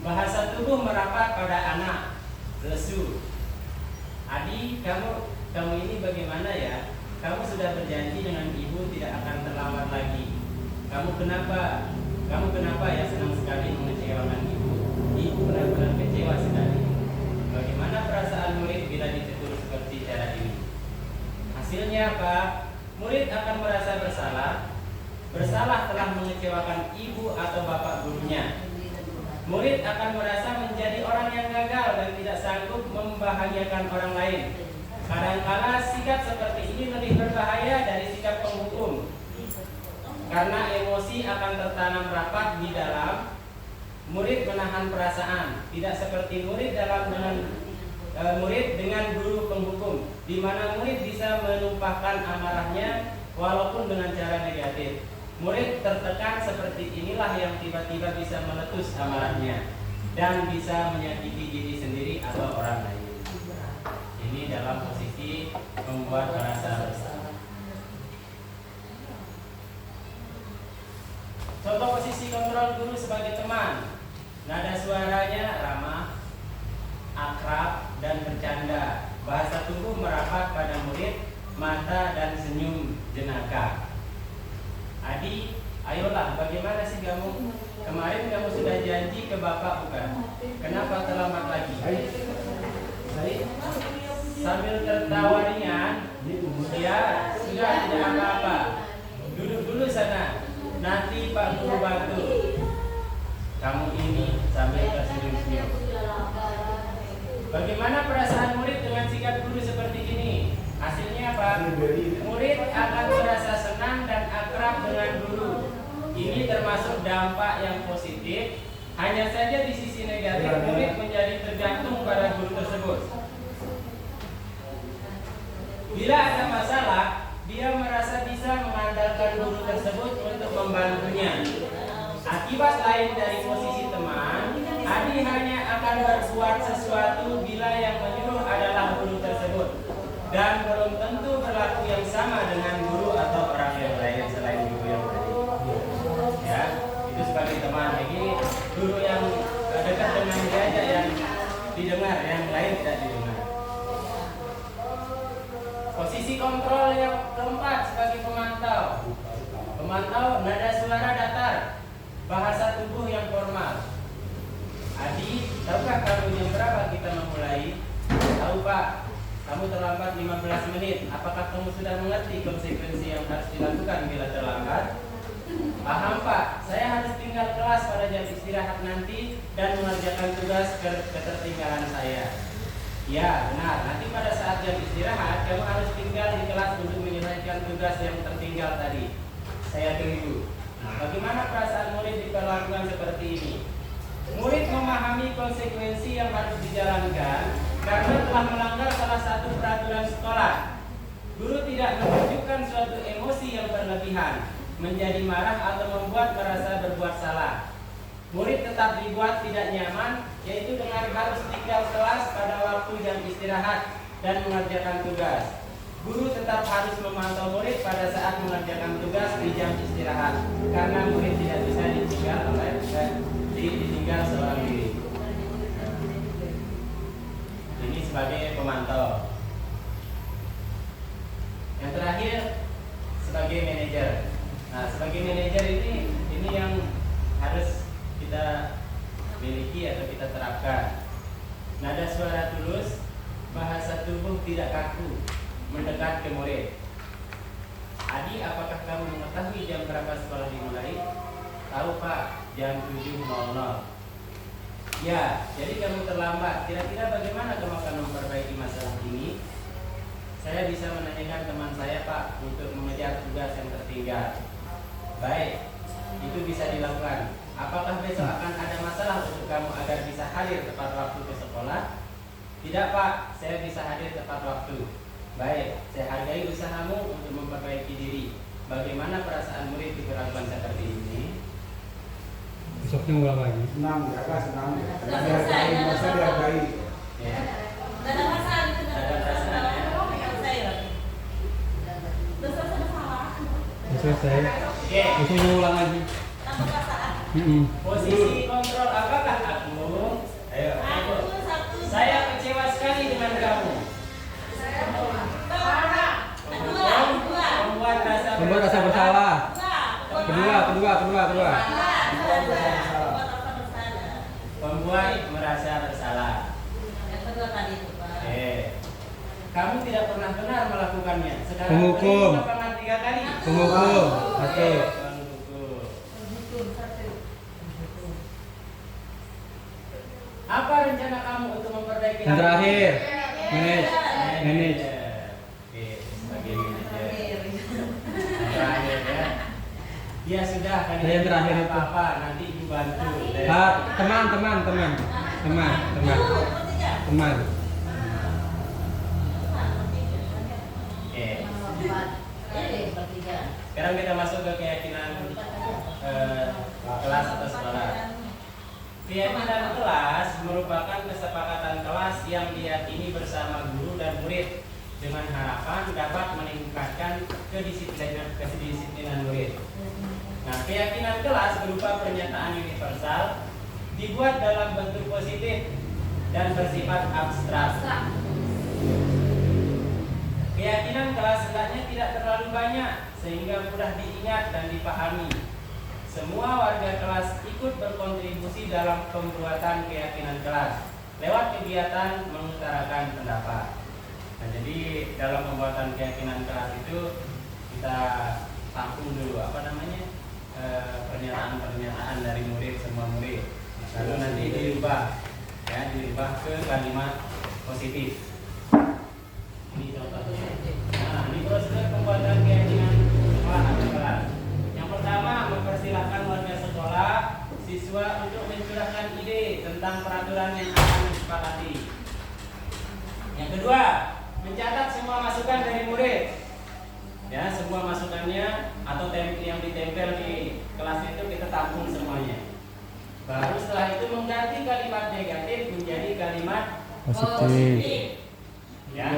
Bahasa tubuh merapat pada anak, lesu. "Adi, kamu ini bagaimana ya? Kamu sudah berjanji dengan ibu tidak akan terlambat lagi. Kamu kenapa ya senang sekali mengecewakan ibu? Ibu benar-benar kecewa sekali." Bagaimana perasaan murid bila ditegur seperti cara ini? Hasilnya apa? Murid akan merasa bersalah. Bersalah telah mengecewakan ibu atau bapak gurunya. Murid akan merasa menjadi orang yang gagal dan tidak sanggup membahagiakan orang lain. Kadangkala sikap seperti ini lebih berbahaya dari sikap penghukum, karena emosi akan tertanam rapat di dalam. Murid menahan perasaan, tidak seperti murid dengan guru penghukum, di mana murid bisa menumpahkan amarahnya walaupun dengan cara negatif. Murid tertekan seperti inilah yang tiba-tiba bisa meletus amarahnya dan bisa menyakiti diri sendiri atau orang lain. Ini dalam posisi membuat merasa bersalah. Contoh posisi kontrol guru sebagai teman. Nada suaranya ramah, akrab, dan bercanda. Bahasa tubuh merapat pada murid, mata dan senyum jenaka. Adi, ayolah, bagaimana sih kamu? Kemarin kamu sudah janji ke bapak bukan? Kenapa terlambat lagi? Baik. Sambil tertawa ringan, ya sudah tidak apa-apa. Duduk dulu sana, nanti Pak Guru bantu. Kamu ini sambil tersenyum-senyum. Bagaimana perasaan murid dengan sikap guru seperti ini? Hasilnya apa? Murid akan merasa senang dan akrab dengan guru. Ini termasuk dampak yang positif. Hanya saja di sisi negatif, murid menjadi tergantung pada guru tersebut. Bila ada masalah, dia merasa bisa mengandalkan guru tersebut untuk membantunya. Akibat lain dari posisi teman, Adi hanya akan berbuat sesuatu bila yang menyuruh adalah guru tersebut, dan belum tentu berlaku yang sama dengan guru atau orang yang lain selain guru yang tadi. Ya, itu sebagai teman. Jadi guru yang dekat dengan dia aja yang didengar, yang lain tidak didengar. Posisi kontrol yang keempat sebagai pemantau. Pemantau nada suara datar, bahasa tubuh yang formal. Adi, tahukah kamu jam berapa kita memulai? Tahu Pak, kamu terlambat 15 menit. Apakah kamu sudah mengerti konsekuensi yang harus dilakukan bila terlambat? Paham Pak, saya harus tinggal kelas pada jam istirahat nanti dan mengerjakan tugas ketertinggalan saya. Ya, benar. Nanti pada saat jam istirahat, kamu harus tinggal di kelas untuk menyelesaikan tugas yang tertinggal tadi. Saya tunggu. Bagaimana perasaan murid diperlakukan seperti ini? Murid memahami konsekuensi yang harus dijalankan karena telah melanggar salah satu peraturan sekolah. Guru tidak menunjukkan suatu emosi yang berlebihan, menjadi marah atau membuat merasa berbuat salah. Murid tetap dibuat tidak nyaman, yaitu dengan harus tinggal kelas pada waktu jam istirahat dan mengerjakan tugas. Guru tetap harus memantau murid pada saat mengerjakan tugas di jam istirahat, karena murid tidak bisa ditinggal seorang diri. Ini sebagai pemantau. Yang terakhir sebagai manajer. Nah, sebagai manajer ini yang harus kita miliki atau kita terapkan. Nada suara tulus, bahasa tubuh tidak kaku, mendekat ke murid. Adi, apakah kamu mengetahui jam berapa sekolah dimulai? Tahu Pak, jam 7.00. Ya, jadi kamu terlambat. Kira-kira bagaimana kamu akan memperbaiki masalah ini? Saya bisa menanyakan teman saya Pak untuk mengejar tugas yang tertinggal. Baik, itu bisa dilakukan. Apakah besok akan ada masalah untuk kamu agar bisa hadir tepat waktu ke sekolah? Tidak Pak, saya bisa hadir tepat waktu. Baik, saya hargai usahamu untuk memperbaiki diri. Bagaimana perasaan murid diperlakukan seperti ini? Besoknya ulang lagi. Senang, ya, senang. Dihargai, masa dihargai. Ya. Gak ada masalah itu. Ada perasaannya. Selesai. Oke. Besoknya ulang lagi. Tambah perasaan. Posisi kontrol apakah aku? Ayo. Saya kecewa sekali dengan kamu. Membuat rasa bersalah. Kedua. Membuat merasa bersalah. Yang kedua tadi itu Pak. kamu tidak pernah benar melakukannya. Saudara Penghukum. beri lapangan 3 kali. Penghukum. Satu. Penghukum. Hukum satu. Apa rencana kamu untuk memperbaiki Yang hal terakhir, ini? manage. Oke, sebagai manajer. Yang terakhir ya. Ya sudah kan Yang terakhir itu. apa-apa nanti ibu bantu. Teman. Oke. Empat. Bertiga. Sekarang kita masuk ke keyakinan kelas atau sekolah. Keyakinan kelas merupakan kesepakatan kelas yang diyakini bersama guru dan murid dengan harapan dapat meningkatkan kedisiplinan murid. Nah, keyakinan kelas berupa pernyataan universal dibuat dalam bentuk positif dan bersifat abstrak. Keyakinan kelas hendaknya tidak terlalu banyak sehingga mudah diingat dan dipahami. Semua warga kelas ikut berkontribusi dalam pembuatan keyakinan kelas lewat kegiatan mengutarakan pendapat. Nah, jadi dalam pembuatan keyakinan kelas itu kita tampung dulu pernyataan-pernyataan dari murid, semua murid. Lalu nanti dirubah ke kalimat positif. Ini contohnya. Nah, ini prosedur pembuatan keyakinan sekolah atau kelas. Yang pertama, mempersilahkan warga sekolah, siswa untuk mencurahkan ide tentang peraturan yang akan disepakati. Yang kedua, mencatat semua masukan dari murid. Ya, semua masukannya atau yang ditempel di kelas itu kita tampung semuanya. Baru setelah itu mengganti kalimat negatif menjadi kalimat positif. Ya.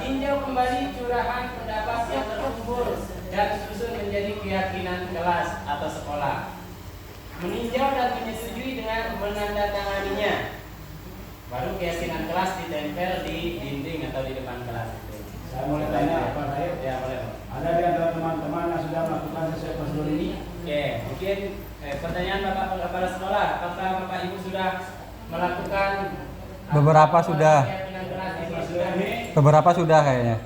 Tinjau kembali curahan pendapat yang terkumpul dan susun menjadi keyakinan kelas atau sekolah. Meninjau dan menyetujui dengan menandatanganinya. Baru keyakinan kelas ditempel di dinding atau di depan kelas itu. Saya mau tanya Pak Said. Ya, boleh. Ada di antara teman-teman yang sudah melakukan sesuai prosedur ini? Oke, mungkin pertanyaan Bapak kepala sekolah, apakah Bapak Ibu sudah melakukan Beberapa sudah. keyakinan kelas di prosedur ini? Beberapa sudah kayaknya.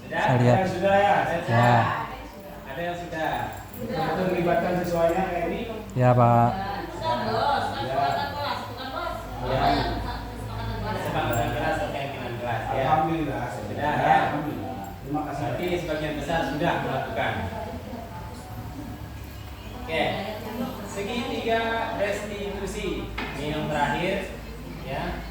Sudah? Saya lihat. Yang sudah ya? Ya. Ada yang sudah. Untuk melibatkan siswanya kayak ini? Ya, Pak. Kesepakatan kelas atau keyakinan kelas. Ya. Alhamdulillah. Sudah ya. Alhamdulillah. Terima kasih. Berarti sebagian besar sudah melakukan. Oke, segitiga restitusi ini yang terakhir, ya.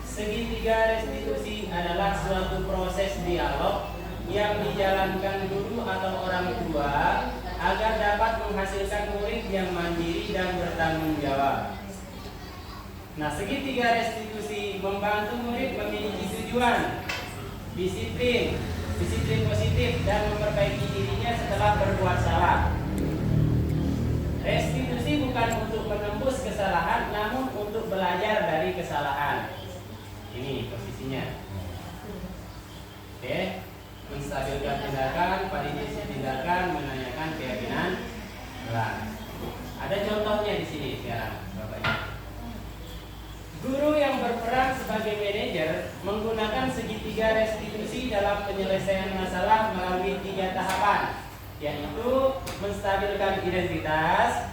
Segitiga restitusi adalah suatu proses dialog yang dijalankan guru atau orang tua agar dapat menghasilkan murid yang mandiri dan bertanggung jawab. Nah, segitiga restitusi membantu murid memiliki tujuan, disiplin positif dan memperbaiki dirinya setelah berbuat salah. Restitusi bukan untuk menembus kesalahan, namun untuk belajar dari kesalahan. Ini posisinya. Oke, menstabilkan tindakan, validasi tindakan, menanyakan keyakinan kelas. Ada contohnya di sini sekarang, Bapak Ibu. Guru yang berperan sebagai manajer menggunakan segitiga restitusi dalam penyelesaian masalah melalui 3 tahapan, yaitu menstabilkan identitas,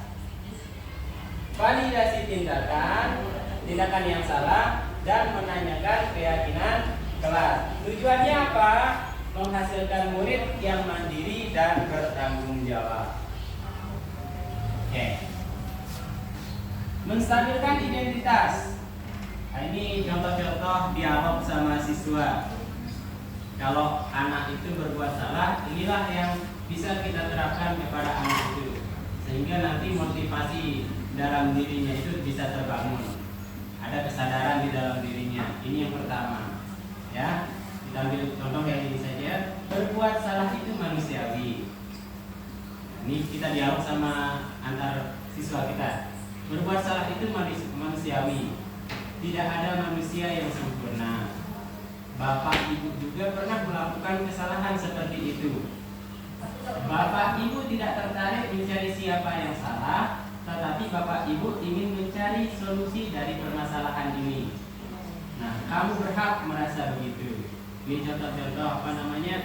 validasi tindakan yang salah, dan menanyakan keyakinan kelas. Tujuannya apa? Menghasilkan murid yang mandiri dan bertanggung jawab. Oke. Menstabilkan identitas. Nah, ini contoh-contoh dialog sama siswa. Kalau anak itu berbuat salah, inilah yang bisa kita terapkan kepada anak itu, sehingga nanti motivasi dalam dirinya itu bisa terbangun. Ada kesadaran di dalam dirinya. Ini yang pertama. Ya, kita ambil contoh yang ini saja. Berbuat salah itu manusiawi. Ini kita dialog sama antar siswa kita. Berbuat salah itu manusiawi. Tidak ada manusia yang sempurna. Bapak Ibu juga pernah melakukan kesalahan seperti itu. Bapak Ibu tidak tertarik mencari siapa yang salah, tetapi Bapak Ibu ingin mencari solusi dari permasalahan ini. Nah, kamu berhak merasa begitu. Ini contoh-contoh apa namanya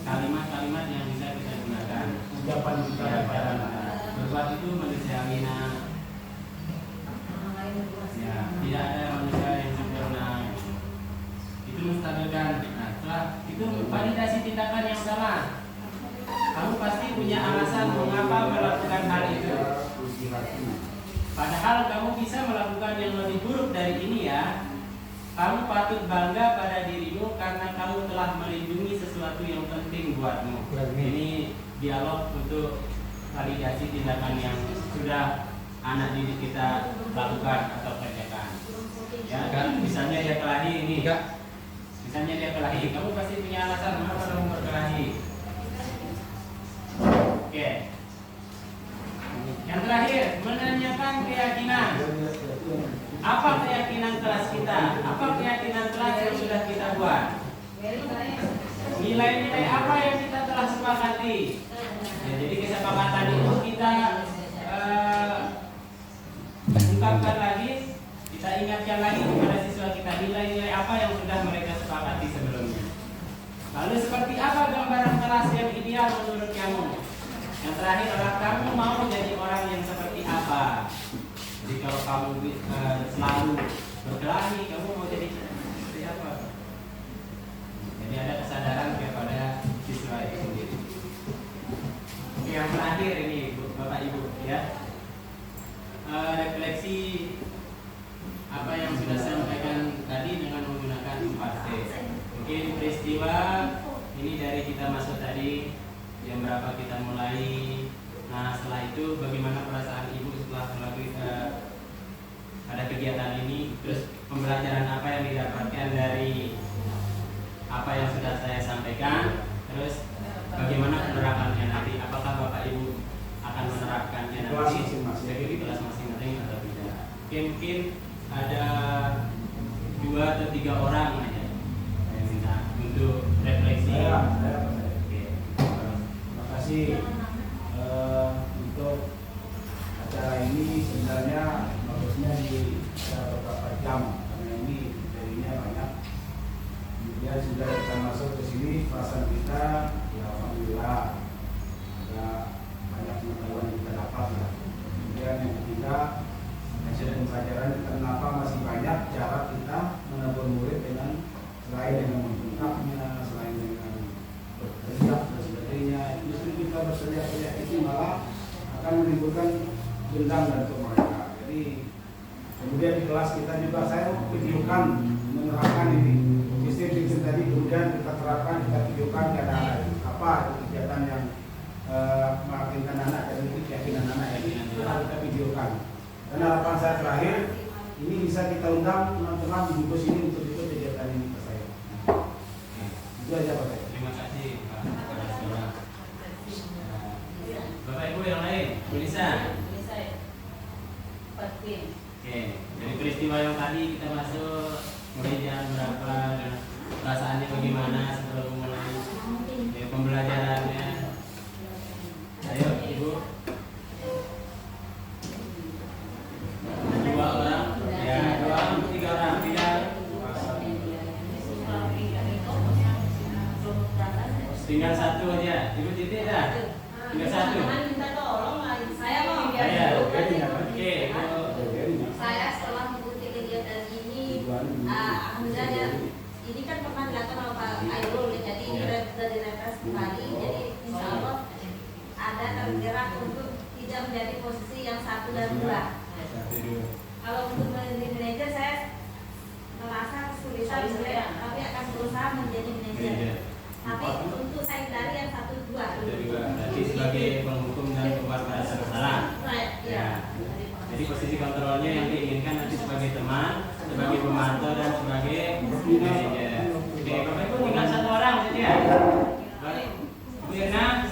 kalimat-kalimat yang bisa kita gunakan. Ucapan kita Berbuat itu manusiawi. Ya, tidak ada manusia yang sempurna. Itu mustahilkan. Nah, setelah itu validasi tindakan yang salah. Kamu pasti punya alasan mengapa melakukan hal itu. Padahal kamu bisa melakukan yang lebih buruk dari ini ya. Kamu patut bangga pada dirimu karena kamu telah melindungi sesuatu yang penting buatmu. Ini dialog untuk validasi tindakan yang sudah anak didik kita lakukan atau kerjakan. Ya, kan misalnya dia kelahi ini. Misalnya dia kelahi, kamu pasti punya alasan mengapa kamu berkelahi. Oke. Yang terakhir, menanyakan keyakinan. Apa keyakinan kelas kita? Apa keyakinan kelas yang sudah kita buat? Nilai-nilai apa yang kita telah sepakati? Ya, jadi kesepakatan itu kita ungkapkan lagi, kita ingatkan lagi kepada siswa kita nilai-nilai apa yang sudah mereka sepakati sebelumnya. Lalu seperti apa gambaran kelas yang ideal menurut kamu? Yang terakhir adalah kamu mau jadi orang yang seperti apa? Jadi kalau kamu selalu berkelahi, kamu mau jadi seperti apa? Jadi ada kesadaran kepada siswa itu sendiri. Oke, yang terakhir ini Bapak Ibu ya. Refleksi apa yang sudah saya sampaikan tadi dengan menggunakan 4T. Mungkin peristiwa ini dari kita masuk tadi jam berapa kita mulai. Nah, setelah itu bagaimana perasaan ibu setelah melalui ada kegiatan ini, terus pembelajaran apa yang didapatkan dari apa yang sudah saya sampaikan, terus bagaimana penerapannya nanti, apakah Bapak Ibu akan menerapkannya nanti di kelas masing-masing atau tidak. Mungkin ada 2 atau 3 orang aja saya minta untuk refleksi. Terima kasih untuk acara ini. Sebenarnya bagusnya di beberapa jam karena ini materinya banyak. Kemudian sudah kita masuk ke sini, perasaan kita ya alhamdulillah ada banyak pengetahuan yang kita dapat ya. Kemudian yang ketiga, hasil pembelajaran kenapa masih banyak cara kita menabur murid dengan selain dengan membengkaknya, selain dengan berteriak dan sebagainya. Justru kita berteriak-teriak itu malah akan menimbulkan dendam dan untuk mereka. Jadi kemudian di kelas kita juga saya videokan menerapkan ini sistem tadi, kemudian kita terapkan, kita videokan ke anak-anak apa kegiatan yang meyakinkan anak dan keyakinan anak ini kita videokan. Dan harapan saya terakhir ini bisa kita undang teman-teman di bus ini untuk ikut kegiatan ini ke saya. Itu aja Pak. Terima kasih Pak kepada saudara. Bapak Ibu yang lain, bisa. Oke, dari peristiwa yang tadi kita masuk mulai jam berapa dan perasaannya bagaimana sebelum mulai pembelajarannya. Ayo Ibu. 2 orang, ya 2 orang, 3 orang, tinggal 1 aja. Ibu titik dah. Tinggal 1. Minta tolong lagi. Saya mau Oke. Saya setelah mengikuti kegiatan ini, alhamdulillah ini kan pernah dilakukan oleh Pak Airul, jadi sudah direfresh kembali. Jadi insya Allah ada tergerak untuk tidak menjadi posisi yang 1 dan 2. Kalau untuk menjadi manajer saya merasa kesulitan sebenarnya, tapi akan berusaha menjadi manajer. Tapi untuk saya dari yang 1, 2. Jadi sebagai penghukum dan pembuat merasa bersalah. Ya. Jadi posisi kontrolnya yang diinginkan nanti sebagai teman, sebagai pemantau dan sebagai manajer. Oke, Bapak Ibu tinggal 1 orang saja ya. Bu Irna.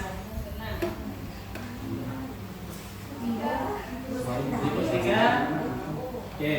Ibu 3. Oke.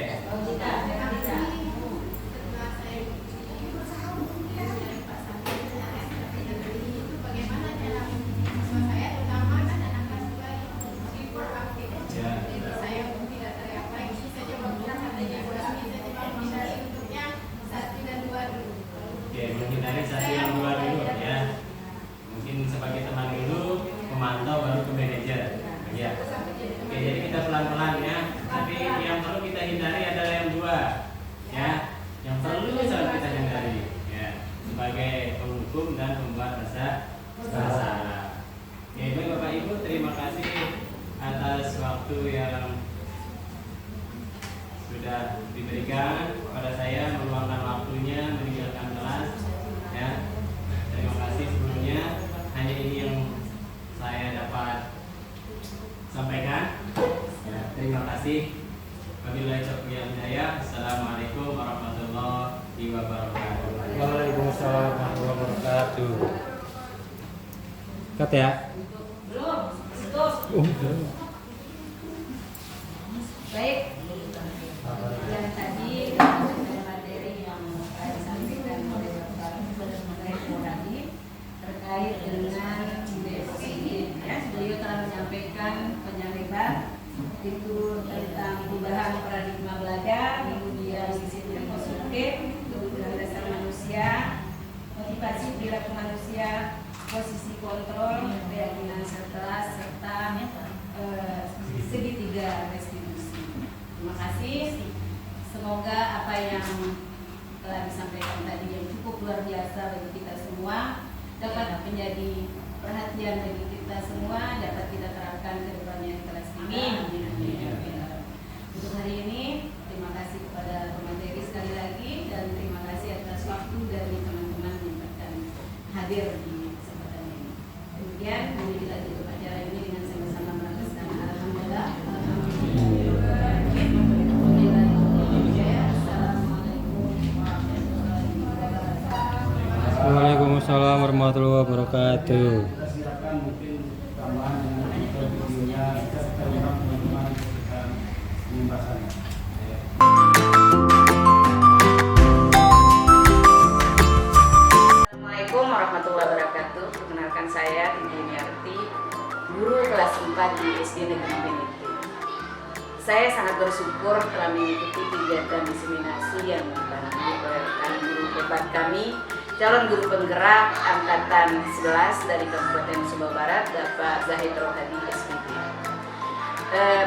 waktu yang sudah diberikan kepada saya, meluangkan waktunya meninggalkan kelas. Ya, terima kasih sebelumnya. Hanya ini yang saya dapat sampaikan. Ya, terima kasih. Wabillahi taufiq wal hidayah. Assalamualaikum warahmatullahi wabarakatuh. Waalaikumsalam warahmatullahi wabarakatuh. Kat ya. Belum, terus. Baik. Dan tadi ada materi yang disampaikan oleh Bapak tadi terkait dengan budaya positif. Ya, beliau telah menyampaikan panjang lebar itu tentang perubahan paradigma belajar, kemudian disiplin positif, kebutuhan dasar manusia, motivasi perilaku manusia, posisi kontrol, keyakinan setelah serta segitiga restitusi. Terima kasih. Semoga apa yang telah disampaikan tadi yang cukup luar biasa bagi kita semua dapat menjadi perhatian bagi kita semua, dapat kita terapkan ke depannya di kelas ini. Untuk hari ini, terima kasih kepada pemateri sekali lagi dan terima kasih atas waktu dari teman-teman yang akan hadir di kesempatan ini. Kemudian kami dilanjut acara ini dengan sama-sama meragaskan alhamdulillah. Waalaikumsalam warahmatullahi wabarakatuh. Silakan mungkin tambahan dengan videonya kita lihat teman-teman kita pembahasannya. Assalamualaikum warahmatullahi wabarakatuh. Perkenalkan saya Tinggi Yarti, guru kelas 4 di SD Negeri Beniti. Saya sangat bersyukur telah mengikuti kegiatan diseminasi yang dibantu oleh rekan guru hebat kami, calon guru penggerak angkatan 11 dari Kabupaten Sumbawa Barat, Bapak Zahid Rohadi SPP,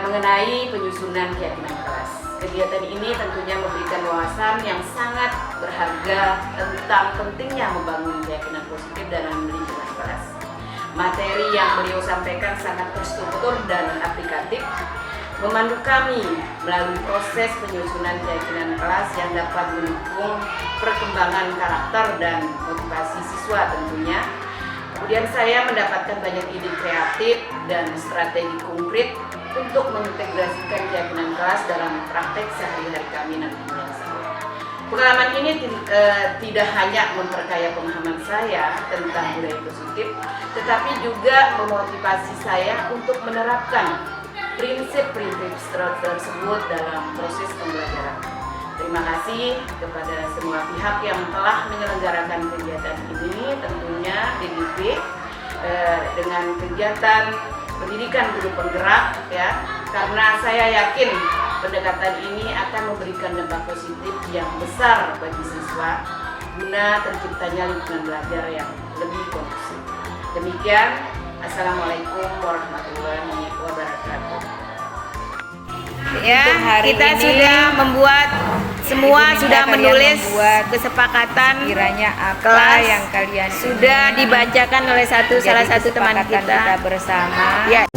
mengenai penyusunan keyakinan kelas. Kegiatan ini tentunya memberikan wawasan yang sangat berharga tentang pentingnya membangun keyakinan positif dalam lingkungan kelas. Materi yang beliau sampaikan sangat terstruktur dan aplikatif, memandu kami melalui proses penyusunan keyakinan kelas yang dapat mendukung perkembangan karakter dan motivasi siswa tentunya. Kemudian saya mendapatkan banyak ide kreatif dan strategi konkret untuk mengintegrasikan keyakinan kelas dalam praktek sehari-hari kami nantinya. Pengalaman ini tidak hanya memperkaya pemahaman saya tentang budaya positif, tetapi juga memotivasi saya untuk menerapkan prinsip-prinsip tersebut dalam proses pembelajaran. Terima kasih kepada semua pihak yang telah menyelenggarakan kegiatan ini, tentunya DGP dengan kegiatan pendidikan guru penggerak, ya, karena saya yakin pendekatan ini akan memberikan dampak positif yang besar bagi siswa guna terciptanya lingkungan belajar yang lebih kondusif. Demikian, Assalamualaikum warahmatullahi wabarakatuh. Ya, kita ini, sudah membuat semua Ibu sudah Nita menulis membuat kesepakatan kiranya apa kelas yang kalian sudah dibacakan oleh salah satu teman kita bersama. Ya.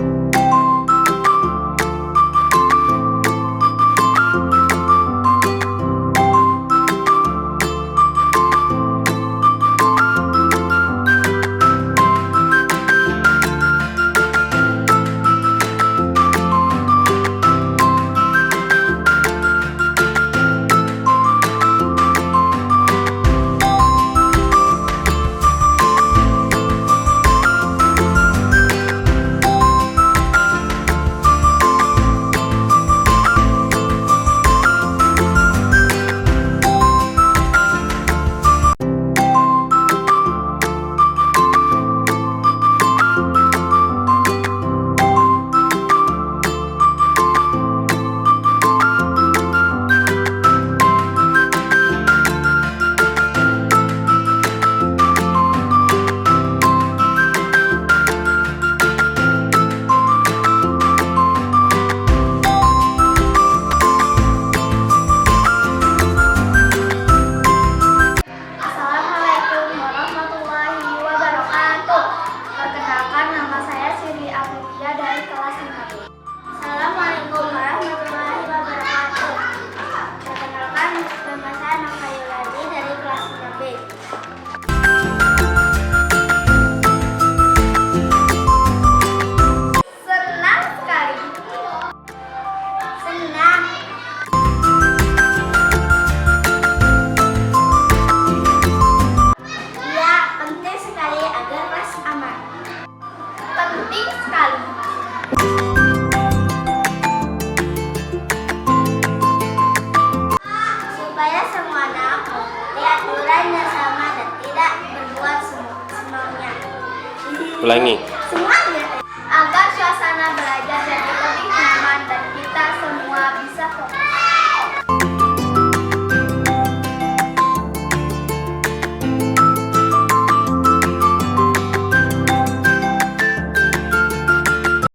Ulangi. Semuanya